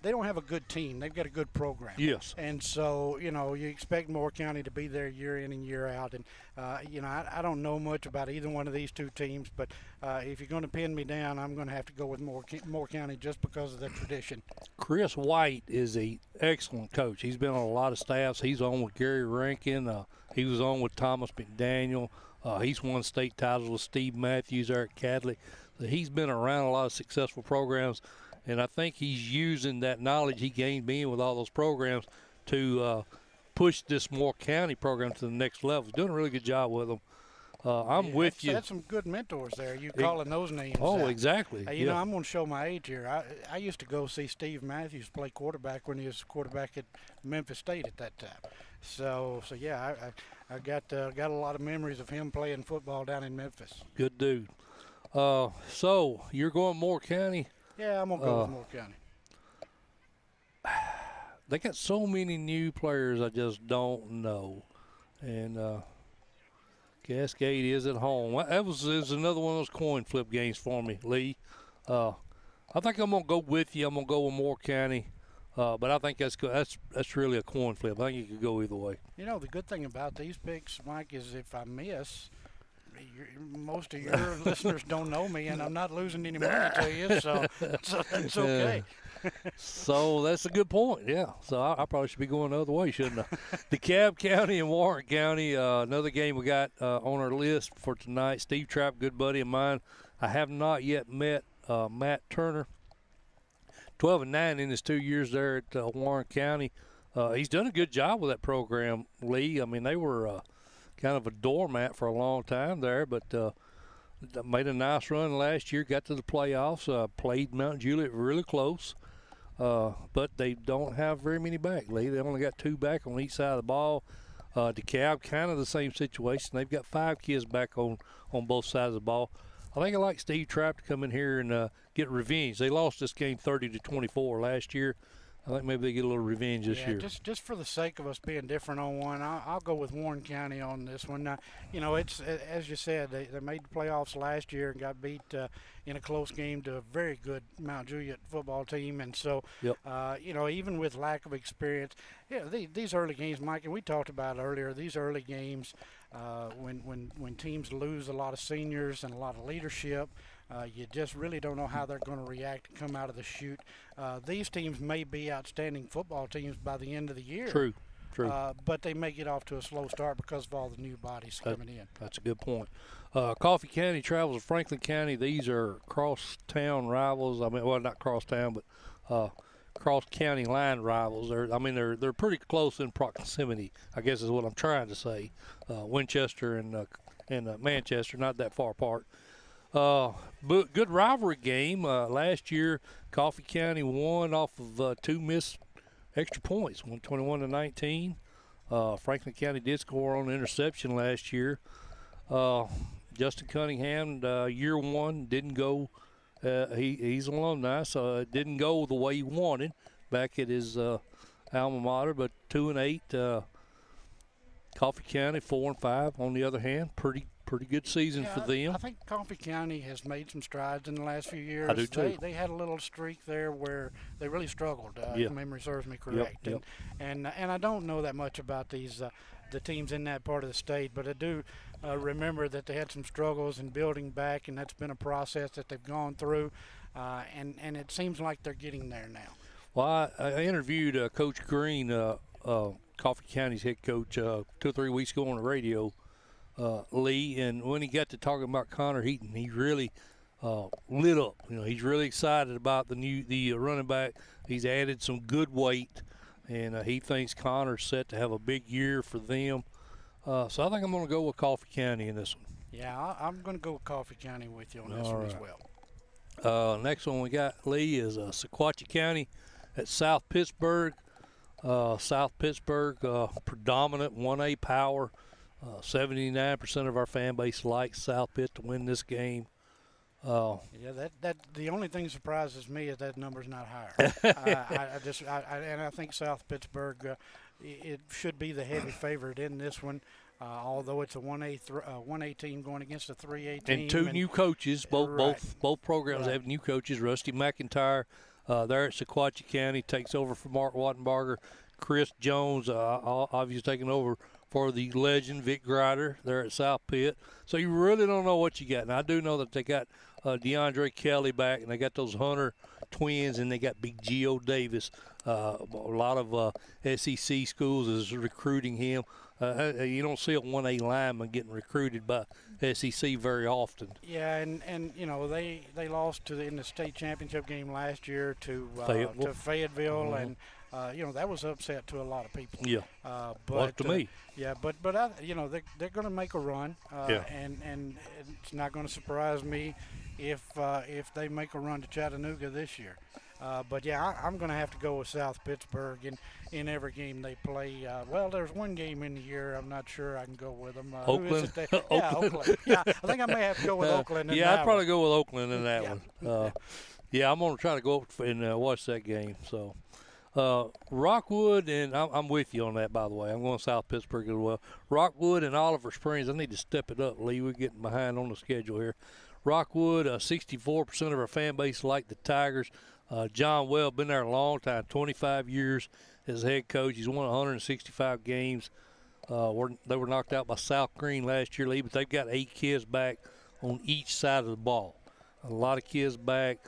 they don't have a good team. They've got a good program. Yes. And so, you expect Moore County to be there year in and year out. And, I don't know much about either one of these two teams, but if you're going to pin me down, I'm going to have to go with Moore County just because of the tradition. Chris White is an excellent coach. He's been on a lot of staffs. He's on with Gary Rankin. He was on with Thomas McDaniel. He's won state titles with Steve Matthews, Eric Cadley. So he's been around a lot of successful programs, and I think he's using that knowledge he gained being with all those programs to push this Moore County program to the next level. He's doing a really good job with them. I'm with you. That's some good mentors there. You calling those names? Oh, exactly. I'm going to show my age here. I used to go see Steve Matthews play quarterback when he was quarterback at Memphis State at that time. So yeah, I got a lot of memories of him playing football down in Memphis. Good dude. So you're going Moore County? Yeah, I'm gonna go with Moore County. They got so many new players I just don't know, and Cascade is at home. That was another one of those coin flip games for me, Lee. I think I'm gonna go with you. I'm gonna go with Moore County, but I think that's really a coin flip. I think you could go either way. The good thing about these picks, Mike, is if I miss, most of your listeners don't know me, and I'm not losing any money to you, so that's okay. So that's a good point, yeah. So I probably should be going the other way, shouldn't I? DeKalb County and Warren County, another game we got on our list for tonight. Steve Trapp, good buddy of mine. I have not yet met Matt Turner. 12-9 in his 2 years there at Warren County. He's done a good job with that program, Lee. I mean, they were kind of a doormat for a long time there, but made a nice run last year, got to the playoffs, played Mount Juliet really close. But they don't have very many back, Lee. They only got 2 back on each side of the ball. DeKalb, kind of the same situation. They've got 5 kids back on both sides of the ball. I think I like Steve Trapp to come in here and get revenge. They lost this game 30-24 last year. I think maybe they get a little revenge this year. Just for the sake of us being different on one, I'll go with Warren County on this one. Now, it's as you said, they made the playoffs last year and got beat in a close game to a very good Mount Juliet football team. And so, even with lack of experience, these early games, Mike, and we talked about earlier, these early games, when teams lose a lot of seniors and a lot of leadership, you just really don't know how they're going to react and come out of the chute. These teams may be outstanding football teams by the end of the year. True. But they may get off to a slow start because of all the new bodies coming in. That's a good point. Coffee County travels to Franklin County. These are cross-town rivals. I mean, well, not cross-town, but cross-county line rivals. They're pretty close in proximity, I guess is what I'm trying to say. Winchester and Manchester, not that far apart. But good rivalry game. Last year, Coffee County won off of 2 missed extra points, 121-19. Franklin County did score on an interception last year. Justin Cunningham, year 1, didn't go. He's an alumni, so it didn't go the way he wanted back at his alma mater. But 2-8. Coffee County 4-5. On the other hand, pretty good season for them. I think Coffee County has made some strides in the last few years. I do too. They had a little streak there where they really struggled, if memory serves me correct. Yep. And I don't know that much about these the teams in that part of the state, but I do remember that they had some struggles in building back, and that's been a process that they've gone through, and it seems like they're getting there now. Well, I interviewed Coach Green, Coffee County's head coach, 2 or 3 weeks ago on the radio, Lee, and when he got to talking about Connor Heaton, he really lit up. He's really excited about the running back. He's added some good weight, and he thinks Connor's set to have a big year for them. So I think I'm going to go with Coffee County in this one. Yeah, I'm going to go with Coffee County with you on this one as well. Next one we got, Lee, is Sequatchie County at South Pittsburgh. South Pittsburgh, predominant 1A power. 79% of our fan base likes South Pitt to win this game. Yeah, that the only thing that surprises me is that number's not higher. I think South Pittsburgh, it should be the heavy favorite in this one. Although it's a 1A team going against a 3A team. And two new coaches, both programs have new coaches. Rusty McIntyre there at Sequatchie County takes over for Mark Wattenbarger. Chris Jones obviously taking over for the legend Vic Grider there at South Pitt. So you really don't know what you got. And I do know that they got DeAndre Kelly back, and they got those Hunter twins, and they got Big Geo Davis. A lot of SEC schools is recruiting him. You don't see a 1A lineman getting recruited by SEC very often. Yeah, and you know they lost in the state championship game last year to Fayetteville, and you know that was upset to a lot of people. Yeah, but to me. Yeah, but you know they're going to make a run, and it's not going to surprise me if they make a run to Chattanooga this year. But yeah, I'm going to have to go with South Pittsburgh in every game they play. Well, there's one game in the year I'm not sure I can go with them. Oakland. Oakland. Yeah, I think I may have to go with Oakland. I'd probably go with Oakland in that one. I'm going to try to go up and watch that game. So Rockwood, and I'm with you on that, by the way. I'm going South Pittsburgh as well. Rockwood and Oliver Springs, I need to step it up, Lee. We're getting behind on the schedule here. Rockwood, 64% of our fan base like the Tigers. John Webb, been there a long time, 25 years as head coach. He's won 165 games. They were knocked out by South Green last year, Lee, but they've got 8 kids back on each side of the ball. A lot of kids back.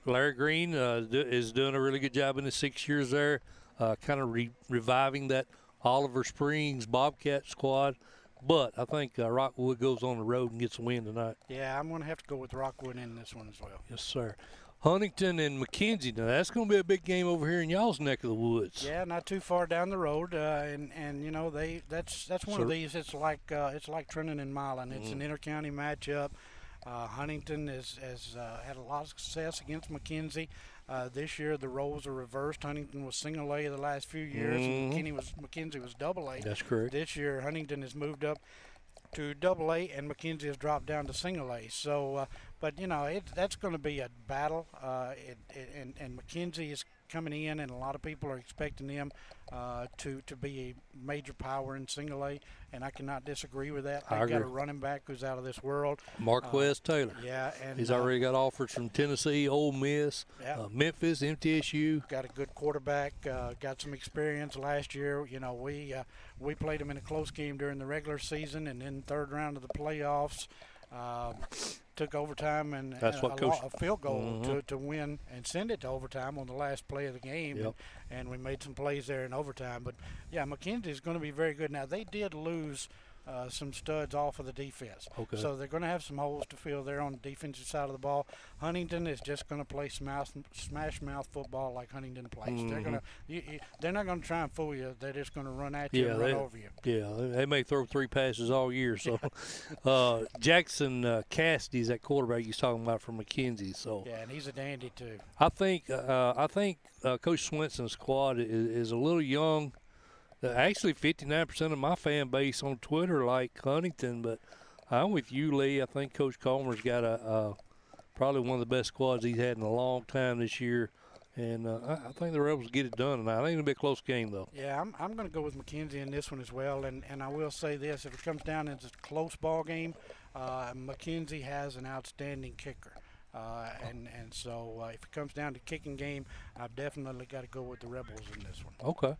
Larry Green is doing a really good job in his 6 years there, kind of reviving that Oliver Springs Bobcat squad. But I think Rockwood goes on the road and gets a win tonight. Yeah, I'm going to have to go with Rockwood in this one as well. Yes, sir. Huntington and McKenzie. Now that's going to be a big game over here in y'all's neck of the woods. Yeah, not too far down the road, and you know that's one of these. It's like Trenton and Milan. It's an intercounty matchup. Huntington has had a lot of success against McKenzie. This year the roles are reversed. Huntington was single A the last few years, and McKenzie was double A. That's correct. This year Huntington has moved up to double A, and McKenzie has dropped down to single A. So, but you know that's going to be a battle. And McKenzie is coming in, and a lot of people are expecting them to be a major power in single A, and I cannot disagree with that. They've got a running back who's out of this world. Marquez Taylor. Yeah, and he's already got offers from Tennessee, Ole Miss, Memphis, MTSU. Got a good quarterback. Got some experience last year. You know, we played him in a close game during the regular season, and then third round of the playoffs. Took overtime and a field goal to win and send it to overtime on the last play of the game. And we made some plays there in overtime. But, yeah, McKenzie is going to be very good. Now, they did lose some studs off of the defense. Okay. So they're going to have some holes to fill there on the defensive side of the ball. Huntington is just going to play smash mouth football like Huntington plays. They're not going to try and fool you. They're just going to run at you and run over you. Yeah, they may throw 3 passes all year. So Jackson Cassidy's that quarterback he's talking about from McKenzie. So yeah, and he's a dandy too. I think Coach Swenson's squad is a little young. Actually, 59% of my fan base on Twitter like Huntington, but I'm with you, Lee. I think Coach Comer's got probably one of the best squads he's had in a long time this year, and I think they're able to get it done tonight. I think it'll be a close game, though. Yeah, I'm going to go with McKenzie in this one as well, and I will say this. If it comes down to a close ball game, McKenzie has an outstanding kicker. And so if it comes down to kicking game, I've definitely got to go with the Rebels in this one. Okay.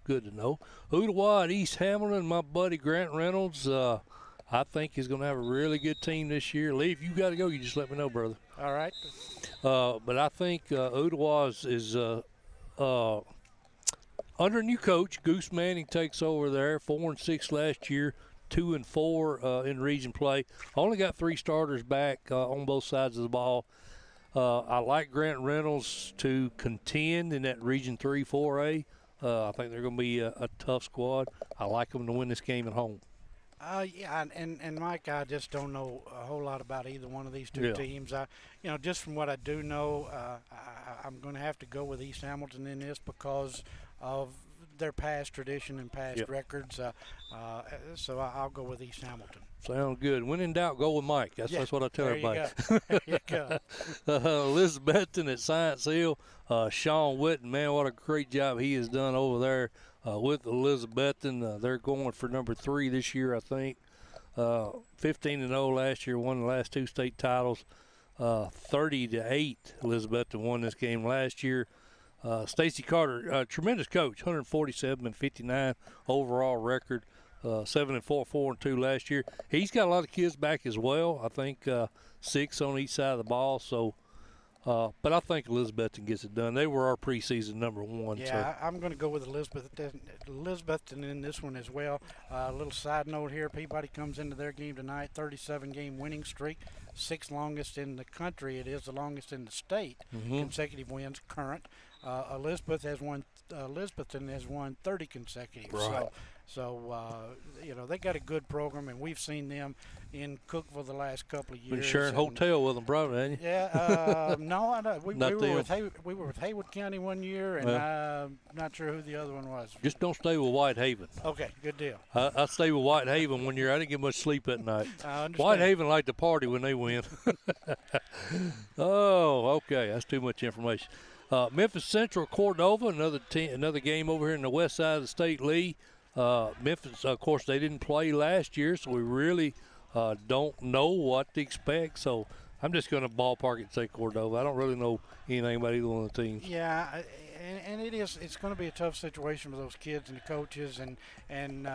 Good to know. Ooltewah at East Hamilton, my buddy Grant Reynolds, I think he's going to have a really good team this year. Lee, if you got to go, you just let me know, brother. All right. But I think Ooltewah is under a new coach. Goose Manning takes over there, 4-6 last year, 2-4 in region play. Only got 3 starters back on both sides of the ball. I like Grant Reynolds to contend in that Region 3 4A. I think they're going to be a tough squad. I like them to win this game at home. Yeah, and Mike, I just don't know a whole lot about either one of these two teams. Just from what I do know, I'm going to have to go with East Hamilton in this because of their past tradition and past Yep. records. So I'll go with East Hamilton. Sound good. When in doubt, go with Mike. That's what I tell there everybody. There you go. Elizabethton at Science Hill. Sean Witten, man, what a great job he has done over there with Elizabethton. They're going for number 3 this year, I think. 15-0 last year, won the last 2 state titles. 30-8, Elizabethton won this game last year. Stacy Carter, tremendous coach, 147-59 overall record. 7-4, 4-2 last year. He's got a lot of kids back as well. I think 6 on each side of the ball. So, but I think Elizabethton gets it done. They were our preseason number 1. Yeah, I'm going to go with Elizabethton in this one as well. A little side note here: Peabody comes into their game tonight, 37-game winning streak, 6th longest in the country. It is the longest in the state. Consecutive wins current. Elizabethton has won 30 consecutive. Right. So they got a good program, and we've seen them in Cookeville the last couple of years. Been sharing hotel with them, probably, ain't you? Yeah, no, I don't. We were with Haywood County one year, and I'm not sure who the other one was. Just don't stay with Whitehaven. Okay, good deal. I stay with Whitehaven one year. I didn't get much sleep that night. I understand. Whitehaven like to party when they win. Oh, okay. That's too much information. Memphis Central, Cordova, another game over here in the west side of the state, Lee. Memphis, of course, they didn't play last year, so we really don't know what to expect. So I'm just going to ballpark it and say Cordova. I don't really know anything about either one of the teams. Yeah, and it's going to be a tough situation for those kids and the coaches, and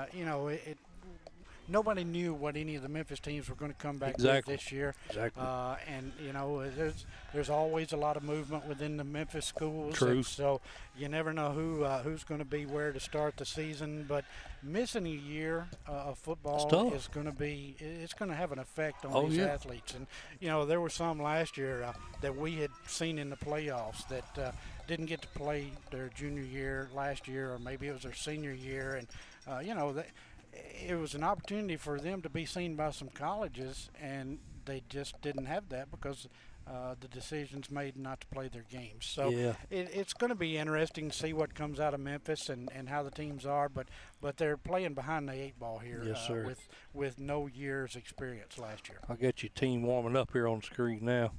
nobody knew what any of the Memphis teams were going to come back with this year. Exactly. And there's always a lot of movement within the Memphis schools. True. So you never know who's going to be where to start the season. But missing a year of football is going to have an effect on these athletes. And there were some last year that we had seen in the playoffs that didn't get to play their junior year last year, or maybe it was their senior year, and it was an opportunity for them to be seen by some colleges, and they just didn't have that because the decisions made not to play their games. So it's going to be interesting to see what comes out of Memphis and how the teams are, but they're playing behind the 8 ball here. Yes, sir. With no year's experience last year. I got your team warming up here on the screen now.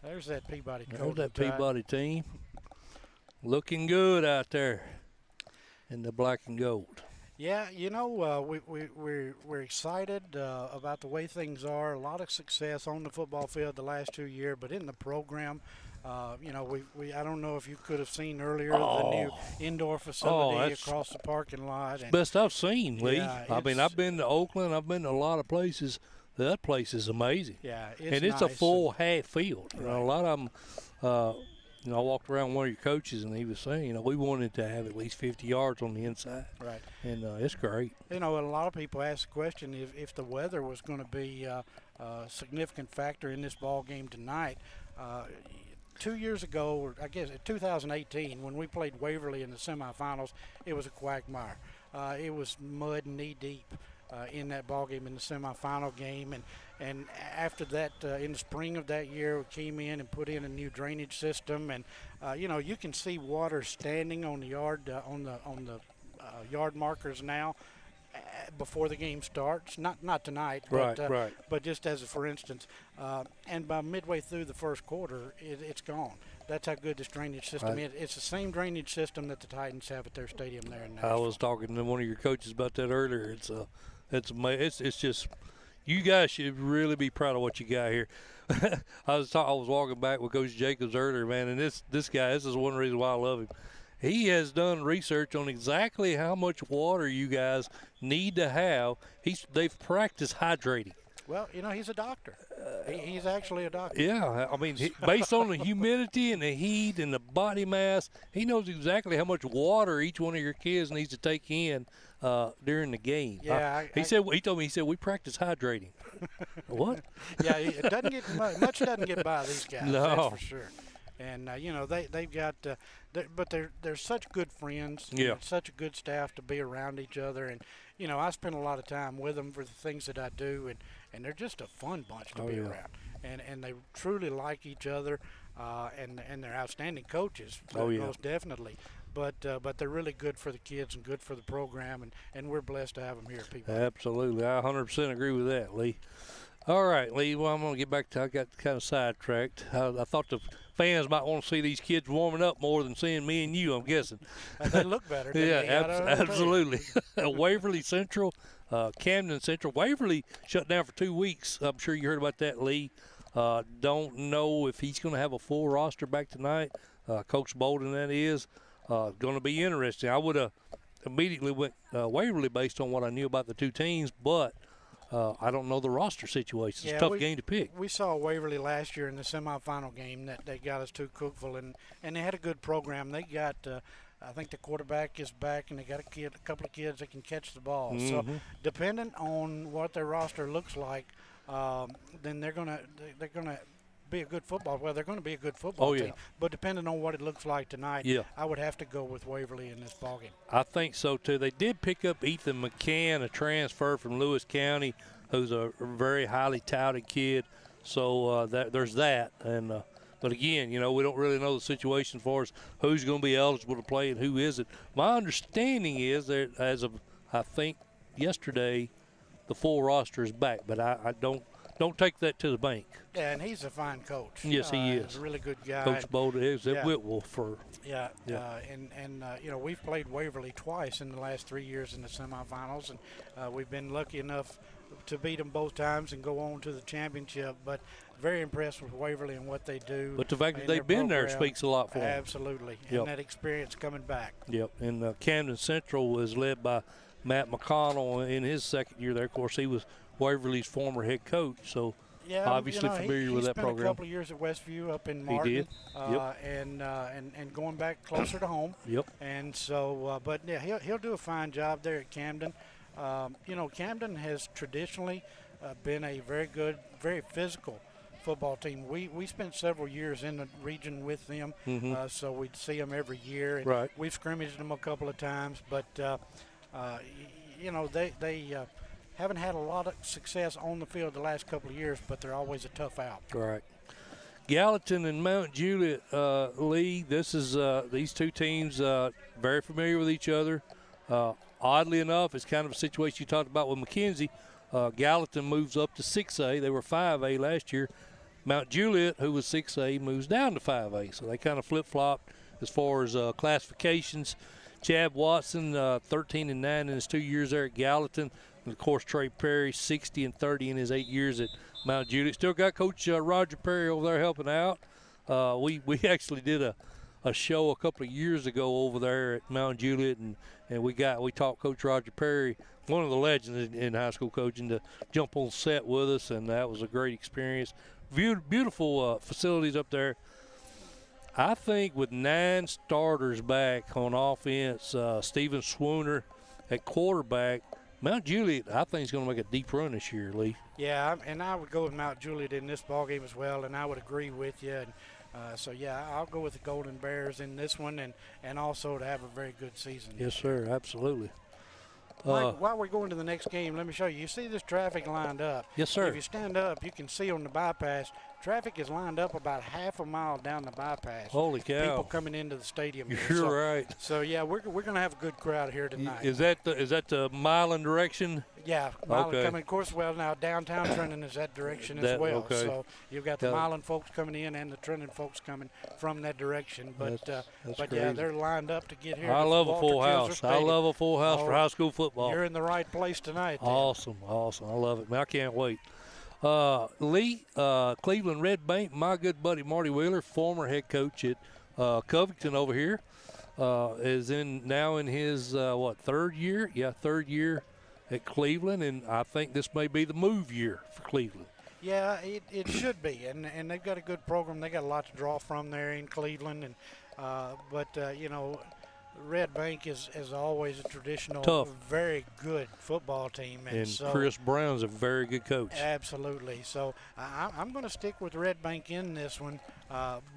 There's that Peabody coach. There's that Peabody team. Looking good out there in the black and gold. Yeah, we're excited about the way things are. A lot of success on the football field the last 2 years, but in the program, I don't know if you could have seen earlier the new indoor facility across the parking lot. And best I've seen, Lee. Yeah, I mean, I've been to Oakland. I've been to a lot of places. That place is amazing. Yeah, it's a full half field. Right. A lot of them. I walked around one of your coaches, and he was saying, we wanted to have at least 50 yards on the inside. Right. And it's great. A lot of people ask the question if the weather was going to be a significant factor in this ball game tonight. 2 years ago, or I guess 2018, when we played Waverly in the semifinals, it was a quagmire. It was mud knee deep in that ball game in the semifinal game, and after that, in the spring of that year, we came in and put in a new drainage system, and you can see water standing on the yard on the yard markers now before the game starts. Not tonight, right. But just as a for instance, and by midway through the first quarter, it's gone. That's how good this drainage system is. It's the same drainage system that the Titans have at their stadium there in Nashville. I was talking to one of your coaches about that earlier. It's just, you guys should really be proud of what you got here. I was walking back with Coach Jacobs earlier, man, and this guy, this is one reason why I love him. He has done research on exactly how much water you guys need to have. They've practiced hydrating. Well, he's a doctor. He's actually a doctor. Yeah, I mean, based on the humidity and the heat and the body mass, he knows exactly how much water each one of your kids needs to take in during the game. Yeah, he told me we practice hydrating. What? Yeah, it doesn't get much doesn't get by these guys. No. That's for sure. And they've got, but they're such good friends. Yeah. Such a good staff to be around each other, and I spend a lot of time with them for the things that I do, and they're just a fun bunch to be around. And they truly like each other, and they're outstanding coaches. Most definitely. but they're really good for the kids and good for the program, and we're blessed to have them here at Peabody. Absolutely. I 100% agree with that, Lee. All right, Lee, well, I'm going to get back to, I got kind of sidetracked. I thought the fans might want to see these kids warming up more than seeing me and you, I'm guessing. They look better. Yeah, absolutely. Waverly Central, Camden Central. Waverly shut down for 2 weeks. I'm sure you heard about that, Lee. Don't know if he's going to have a full roster back tonight. Coach Bolden, that is. Going to be interesting. I would have immediately went Waverly based on what I knew about the two teams, but I don't know the roster situation. It's a tough game to pick. We saw Waverly last year in the semifinal game that they got us to Cookeville, and they had a good program. They got, I think the quarterback is back, and they got a couple of kids that can catch the ball. Mm-hmm. So, depending on what their roster looks like, then they're gonna be a good football. Well, they're going to be a good football team. But depending on what it looks like tonight, I would have to go with Waverly in this ballgame. I think so too. They did pick up Ethan McCann, a transfer from Lewis County, who's a very highly touted kid. So there's that. And but again, we don't really know the situation as far as who's going to be eligible to play and who isn't. My understanding is that as of I think yesterday, the full roster is back, but I don't take that to the bank. Yeah, and he's a fine coach. Yes, he is. He's a really good guy. Coach Bolden is at Whitwell for. Yeah. We've played Waverly twice in the last 3 years in the semifinals, and we've been lucky enough to beat them both times and go on to the championship. But very impressed with Waverly and what they do. But the fact that they've been there speaks a lot for them. Absolutely. And that experience coming back. Yep. And Camden Central was led by Matt McConnell in his second year there. Of course, he was Waverly's former head coach, so obviously familiar with that program. He spent a couple of years at Westview up in Martin. He did. And going back closer to home. Yep. And so, but yeah, he'll do a fine job there at Camden. Camden has traditionally been a very good, very physical football team. We spent several years in the region with them, so we'd see them every year. And right. We've scrimmaged them a couple of times, but they haven't had a lot of success on the field the last couple of years, but they're always a tough out. Right. Gallatin and Mount Juliet, Lee, this is these two teams very familiar with each other. Oddly enough, it's kind of a situation you talked about with McKenzie. Gallatin moves up to 6A. They were 5A last year. Mount Juliet, who was 6A, moves down to 5A. So they kind of flip-flopped as far as classifications. Chad Watson, 13-9 in his 2 years there at Gallatin. And of course, Trey Perry, 60-30 in his 8 years at Mount Juliet. Still got Coach Roger Perry over there helping out. We actually did a show a couple of years ago over there at Mount Juliet, and we taught Coach Roger Perry, one of the legends in high school coaching, to jump on set with us, and that was a great experience. Beautiful facilities up there. I think with 9 starters back on offense, Steven Swooner at quarterback, Mount Juliet, I think, is going to make a deep run this year, Lee. Yeah, and I would go with Mount Juliet in this ballgame as well, and I would agree with you. And, I'll go with the Golden Bears in this one and also to have a very good season. Yes, sir, absolutely. Mike, while we're going to the next game, let me show you. You see this traffic lined up? Yes, sir. If you stand up, you can see on the bypass, traffic is lined up about half a mile down the bypass. Holy cow. People coming into the stadium. You're right. So, yeah, we're going to have a good crowd here tonight. Is that the Milan direction? Yeah, Milan coming. Of course, well, now downtown Trenton is that direction as well. Okay. So you've got the Milan folks coming in and the Trenton folks coming from that direction. But yeah, they're lined up to get here. I love a full house. I love a full house for high school football. You're in the right place tonight. Then. Awesome. I love it, man. I can't wait. Lee, Cleveland Red Bank, my good buddy Marty Wheeler, former head coach at Covington over here, is now in his third year? Yeah, third year at Cleveland, and I think this may be the move year for Cleveland. Yeah, it should be, and they've got a good program. They got a lot to draw from there in Cleveland, and Red Bank is always a traditional, tough, very good football team. And so, Chris Brown's a very good coach. Absolutely. So I'm going to stick with Red Bank in this one,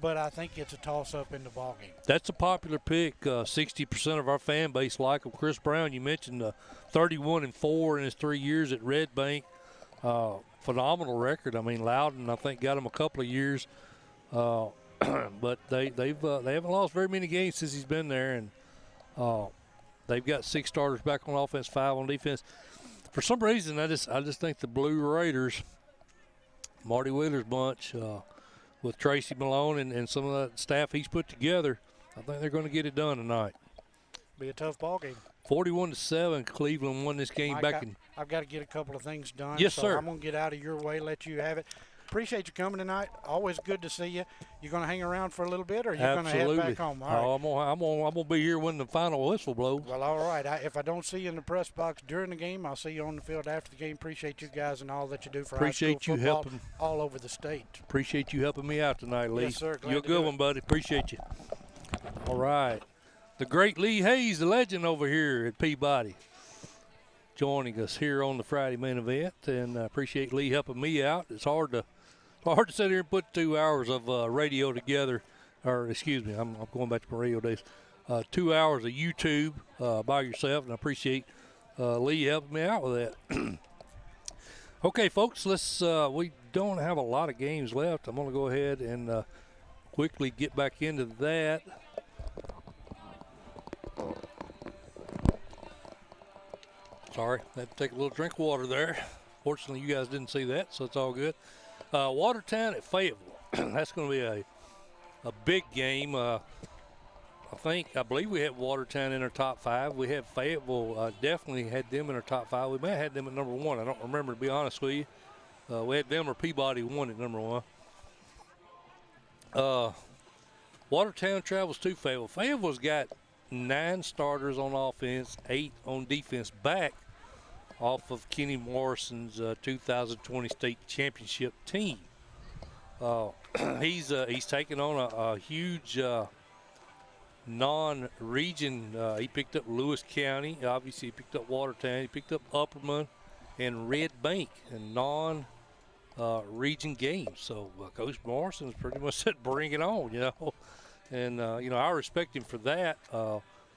but I think it's a toss-up in the ballgame. That's a popular pick. 60% of our fan base like him. Chris Brown, you mentioned 31-4 in his 3 years at Red Bank. Phenomenal record. I mean, Loudon, I think, got him a couple of years. But they haven't lost very many games since he's been there, and They've got 6 starters back on offense, 5 on defense. For some reason, I just think the Blue Raiders, Marty Wheeler's bunch, with Tracy Malone and some of the staff he's put together, I think they're going to get it done tonight. Be a tough ball game. 41-7, Cleveland won this game Mike, back in. I've got to get a couple of things done. Yes, so sir. I'm going to get out of your way, let you have it. Appreciate you coming tonight. Always good to see you. You going to hang around for a little bit, or you going to head back home? All right. I'm gonna be here when the final whistle blows. Well, all right. If I don't see you in the press box during the game, I'll see you on the field after the game. Appreciate you guys and all that you do for high school football all over the state. Appreciate you helping me out tonight, Lee. Yes, sir. Glad You're a good one, buddy. Appreciate you. All right. The great Lee Hayes, the legend over here at Peabody, joining us here on the Friday main event, and I appreciate Lee helping me out. It's hard to sit here and put 2 hours of radio together, or excuse me, I'm going back to my radio days. 2 hours of YouTube by yourself, and I appreciate Lee helping me out with that. Okay, folks, we don't have a lot of games left. I'm going to go ahead and quickly get back into that. Sorry, I had to take a little drink of water there. Fortunately, you guys didn't see that, so it's all good. Watertown at Fayetteville. That's going to be a big game. I believe we had Watertown in our top 5. We had Fayetteville, definitely had them in our top 5. We may have had them at number 1. I don't remember, to be honest with you. We had them or Peabody 1 at number 1. Watertown travels to Fayetteville. Fayetteville's got 9 starters on offense, 8 on defense, back off of Kenny Morrison's 2020 state championship team. He's taken on a huge non-region. He picked up Lewis County. Obviously, he picked up Watertown. He picked up Upperman and Red Bank in non-region games. So Coach Morrison's pretty much said, "Bring it on," you know. And I respect him for that.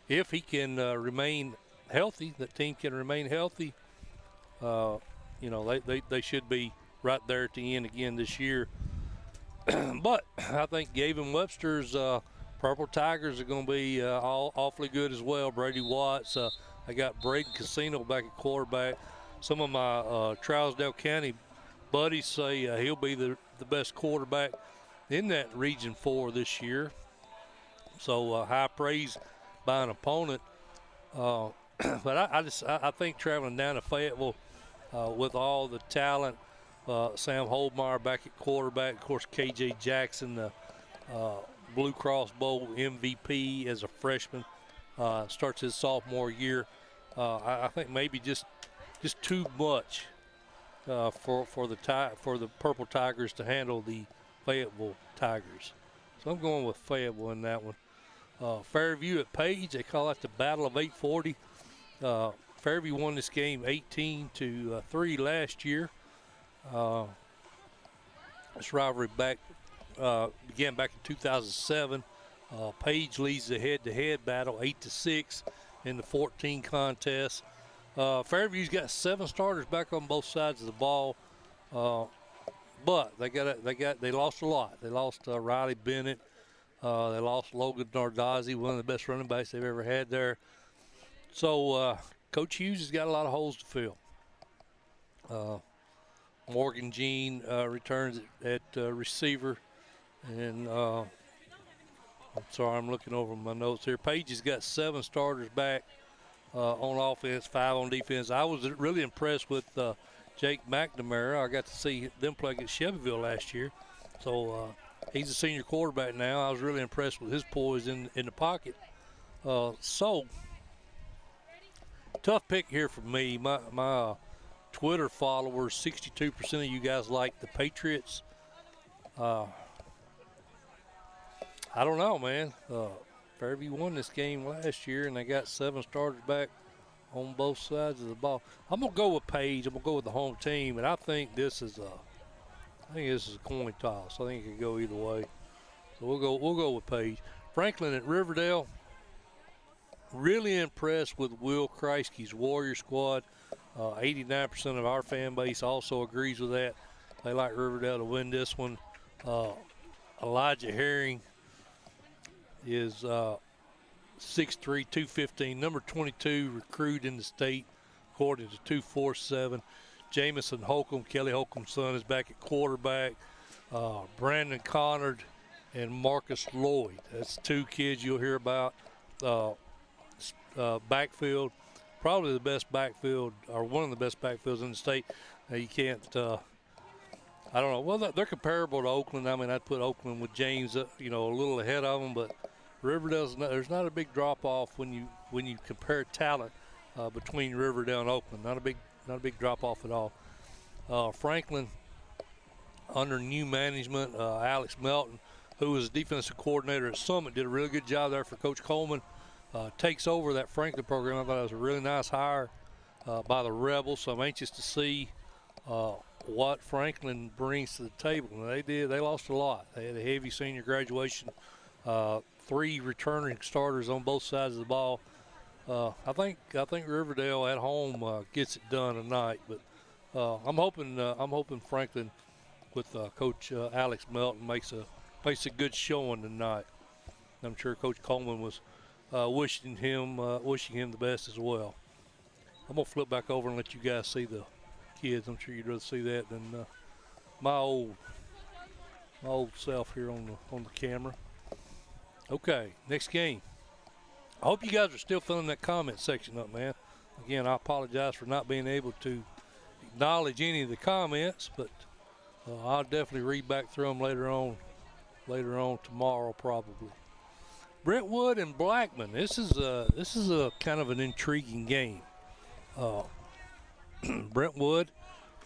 If he can remain healthy, that team can remain healthy. They should be right there at the end again this year. But I think Gavin Webster's Purple Tigers are going to be awfully good as well. Brady Watts. I got Braden Casino back at quarterback. Some of my Trousdale County buddies say he'll be the best quarterback in that Region 4 this year. So high praise by an opponent. But I think traveling down to Fayetteville with all the talent, Sam Holdmeyer back at quarterback, of course KJ Jackson, the Blue Cross Bowl MVP as a freshman, starts his sophomore year. I think maybe just too much for the Purple Tigers to handle the Fayetteville Tigers. So I'm going with Fayetteville in that one. Fairview at Page, they call it the Battle of 840. Fairview won this game 18-3 last year. This rivalry began back in 2007. Page leads the head-to-head battle 8-6 in the 14 contest. Fairview's got 7 starters back on both sides of the ball, but they lost a lot. They lost Riley Bennett. They lost Logan Nardozzi, one of the best running backs they've ever had there. So Coach Hughes has got a lot of holes to fill. Morgan Jean returns at receiver. And I'm sorry, I'm looking over my notes here. Page has got 7 starters back on offense, 5 on defense. I was really impressed with Jake McNamara. I got to see them play against Shelbyville last year. So he's a senior quarterback now. I was really impressed with his poise in the pocket. So tough pick here for me. My Twitter followers, 62% of you guys like the Patriots. I don't know, man. Fairview won this game last year, and they got 7 starters back on both sides of the ball. I'm gonna go with Page. I'm gonna go with the home team, and I think this is a coin toss. I think it could go either way. So we'll go with Page. Franklin at Riverdale. Really impressed with Will Kreisky's Warrior squad. 89% of our fan base also agrees with that. They like Riverdale to win this one. Elijah Herring is 6'3", 215, number 22 recruit in the state, according to 247. Jamison Holcomb, Kelly Holcomb's son, is back at quarterback. Brandon Connard and Marcus Lloyd. That's two kids you'll hear about. Backfield, probably the best backfield, or one of the best backfields in the state. You can't, I don't know. Well, they're comparable to Oakland. I mean, I'd put Oakland with James, a little ahead of them, but Riverdale's there's not a big drop off when you compare talent between Riverdale and Oakland. Not a big drop off at all. Franklin, under new management, Alex Melton, who was defensive coordinator at Summit, did a really good job there for Coach Coleman. Takes over that Franklin program. I thought it was a really nice hire by the Rebels, so I'm anxious to see what Franklin brings to the table. And they lost a lot. They had a heavy senior graduation, 3 returning starters on both sides of the ball. I think Riverdale at home gets it done tonight, but I'm hoping Franklin with Coach Alex Melton makes a good showing tonight. I'm sure Coach Coleman was wishing him the best as well. I'm gonna flip back over and let you guys see the kids. I'm sure you'd rather see that than my old self here on the camera. Okay, next game. I hope you guys are still filling that comment section up, man. Again, I apologize for not being able to acknowledge any of the comments, but I'll definitely read back through them later on tomorrow probably. Brentwood and Blackman. This is a kind of an intriguing game. Brentwood,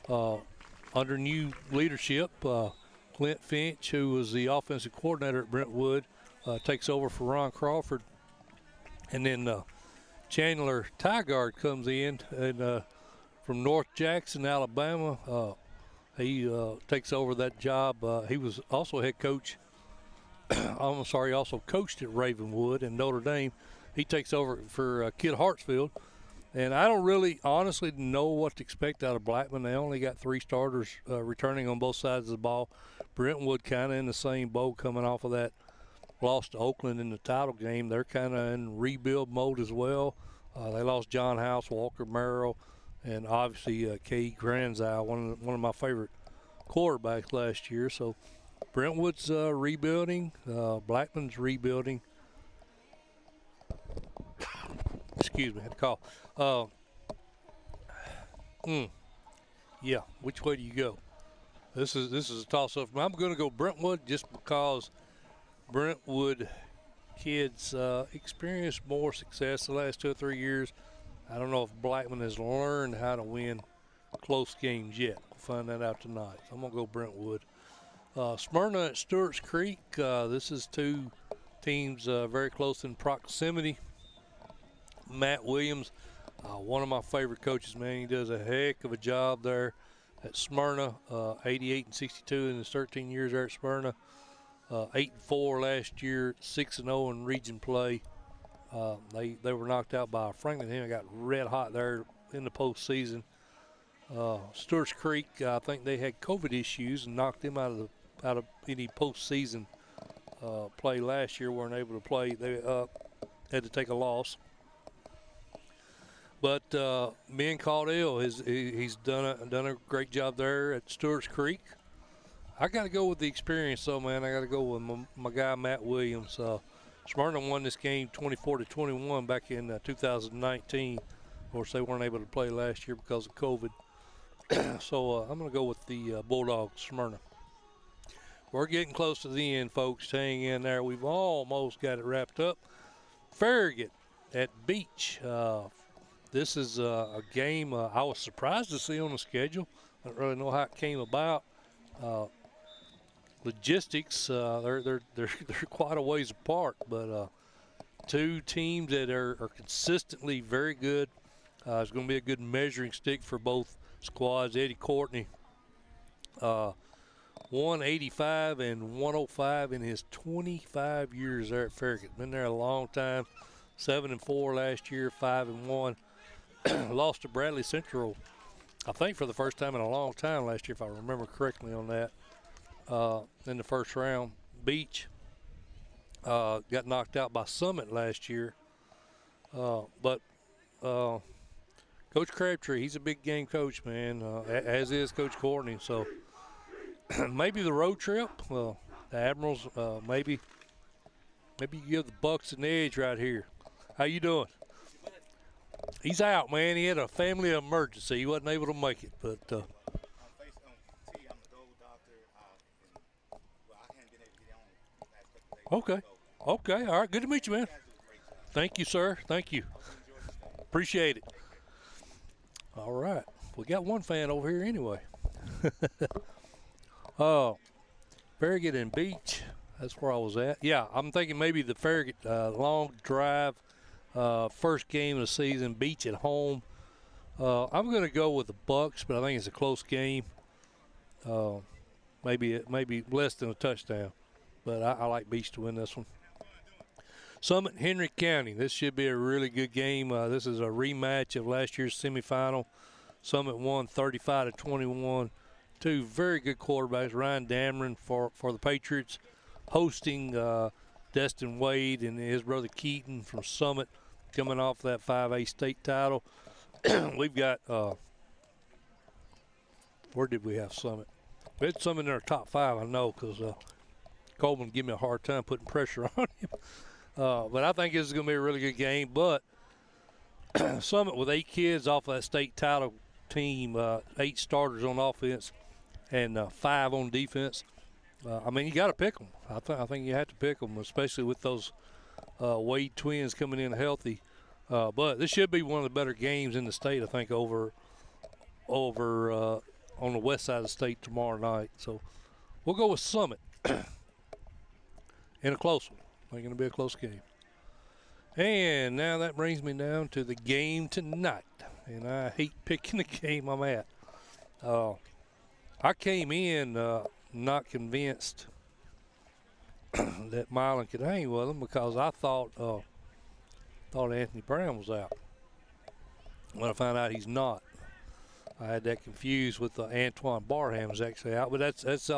under new leadership, Clint Finch, who was the offensive coordinator at Brentwood, takes over for Ron Crawford. And then Chandler Tygard comes in and from North Jackson, Alabama. He takes over that job. He was also head coach. Also coached at Ravenwood and Notre Dame. He takes over for Kid Hartsfield. And I don't really honestly know what to expect out of Blackman. They only got 3 starters returning on both sides of the ball. Brentwood kind of in the same boat coming off of that loss to Oakland in the title game. They're kind of in rebuild mode as well. They lost John House, Walker Merrill, and obviously Kay Granzow, one of my favorite quarterbacks last year. So Brentwood's rebuilding. Blackman's rebuilding. Excuse me, I had to cough. Yeah, which way do you go? This is a toss-up. I'm going to go Brentwood just because Brentwood kids experienced more success the last 2 or 3 years. I don't know if Blackman has learned how to win close games yet. We'll find that out tonight. So I'm going to go Brentwood. Smyrna at Stewart's Creek. This is 2 teams very close in proximity. Matt Williams, one of my favorite coaches, man. He does a heck of a job there at Smyrna. 88-62 in his 13 years there at Smyrna. 8-4 last year, 6-0 in region play. They were knocked out by Franklin. They got red hot there in the postseason. Stewart's Creek, I think they had COVID issues and knocked them out of any postseason play last year. Weren't able to play. They had to take a loss. But Ben Caudill, he's done a great job there at Stewart's Creek. I got to go with the experience, though, man. I got to go with my guy Matt Williams. Smyrna won this game 24-21 back in 2019. Of course, they weren't able to play last year because of COVID. So I'm going to go with the Bulldogs, Smyrna. We're getting close to the end, folks. Hang in there. We've almost got it wrapped up. Farragut at Beach. This is a game I was surprised to see on the schedule. I don't really know how it came about. Logistics, they're quite a ways apart, but 2 teams that are consistently very good. It's going to be a good measuring stick for both squads. Eddie Courtney, 185 and 105 in his 25 years there at Farragut. Been there a long time. 7-4 last year, 5-1. Lost to Bradley Central, I think, for the first time in a long time last year, if I remember correctly on that, in the first round. Beach got knocked out by Summit last year, But Coach Crabtree, he's a big game coach, man, as is Coach Courtney. So maybe the road trip, the Admirals, maybe you give the Bucks an edge right here. How you doing? He's out, man. He had a family emergency. He wasn't able to make it, but. Okay. Okay. All right. Good to meet you, man. Thank you, sir. Thank you. Appreciate it. All right. We got one fan over here anyway. Farragut and Beach. That's where I was at. Yeah, I'm thinking maybe the Farragut long drive, first game of the season, Beach at home. I'm going to go with the Bucks, but I think it's a close game. Maybe less than a touchdown. But I like Beach to win this one. Summit, Henry County. This should be a really good game. This is a rematch of last year's semifinal. Summit won 35-21. Two very good quarterbacks. Ryan Dameron for the Patriots, hosting Destin Wade and his brother Keaton from Summit, coming off that 5A state title. We've got where did we have Summit? We had Summit in our top 5, I know, because Coleman gave me a hard time putting pressure on him. But I think this is going to be a really good game. But Summit with 8 kids off that state title team, 8 starters on offense and 5 on defense. I mean, you got to pick them. I think you have to pick them, especially with those Wade twins coming in healthy. But this should be one of the better games in the state, I think, over on the west side of the state tomorrow night. So we'll go with Summit in a close one. I think it's going to be a close game. And now that brings me down to the game tonight. And I hate picking the game I'm at. I came in not convinced that Milan could hang with them because I thought Anthony Brown was out. When I found out he's not, I had that confused with Antoine Barham is actually out. But that's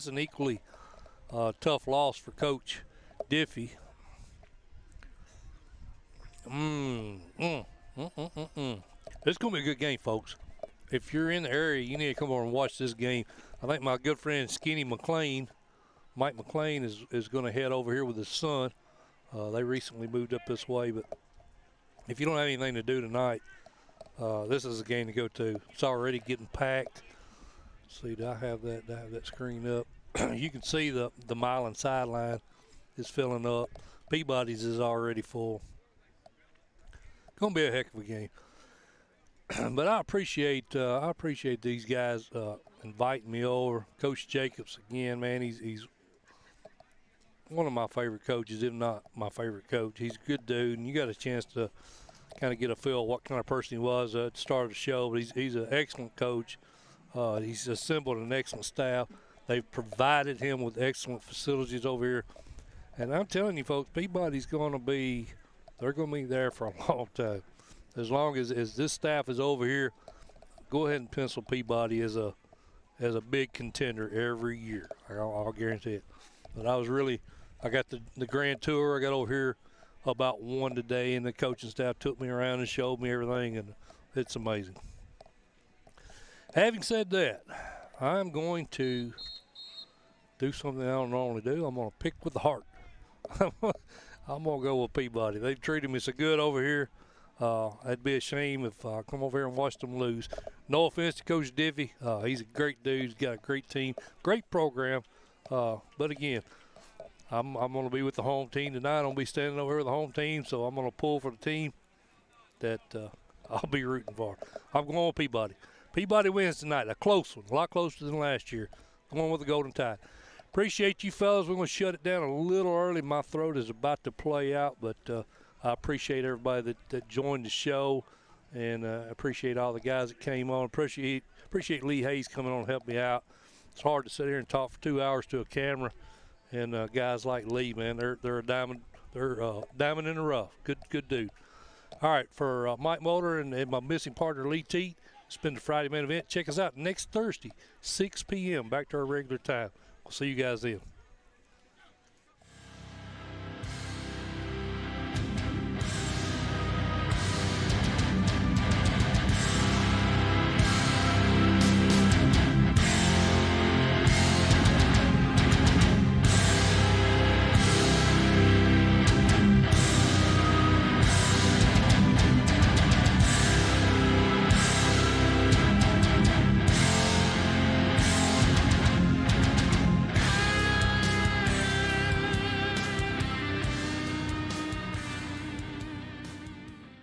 an equally tough loss for Coach Diffie. It's going to be a good game, folks. If you're in the area, you need to come over and watch this game. I think my good friend Skinny McLean, Mike McLean, is going to head over here with his son. They recently moved up this way, but if you don't have anything to do tonight, this is a game to go to. It's already getting packed. Let's see, do I have that screen up? You can see the Milan sideline is filling up. Peabody's is already full. Going to be a heck of a game. But I appreciate these guys inviting me over. Coach Jacobs, again, man, he's one of my favorite coaches, if not my favorite coach. He's a good dude, and you got a chance to kind of get a feel of what kind of person he was at the start of the show. But he's an excellent coach. He's assembled an excellent staff. They've provided him with excellent facilities over here. And I'm telling you, folks, Peabody's going to be – they're going to be there for a long time. As long as this staff is over here, go ahead and pencil Peabody as a big contender every year. I'll guarantee it. But I got the grand tour. I got over here about 1 today, and the coaching staff took me around and showed me everything, and it's amazing. Having said that, I'm going to do something I don't normally do. I'm going to pick with the heart. I'm going to go with Peabody. They've treated me so good over here. It'd be a shame if I come over here and watch them lose. No offense to Coach Diffie. He's a great dude. He's got a great team, great program. But again, I'm going to be with the home team tonight. I'm going to be standing over here with the home team, so I'm going to pull for the team that I'll be rooting for. I'm going with Peabody. Peabody wins tonight, a close one, a lot closer than last year. I'm going with the Golden Tide. Appreciate you fellas. We're going to shut it down a little early. My throat is about to play out, but I appreciate everybody that joined the show, and appreciate all the guys that came on. Appreciate Lee Haines coming on to help me out. It's hard to sit here and talk for 2 hours to a camera, and guys like Lee, man, they're a diamond. They're diamond in the rough. Good dude. All right, for Mike Molder and my missing partner Lee Teat, it's been the Friday Main Event. Check us out next Thursday, 6 p.m. back to our regular time. We'll see you guys then.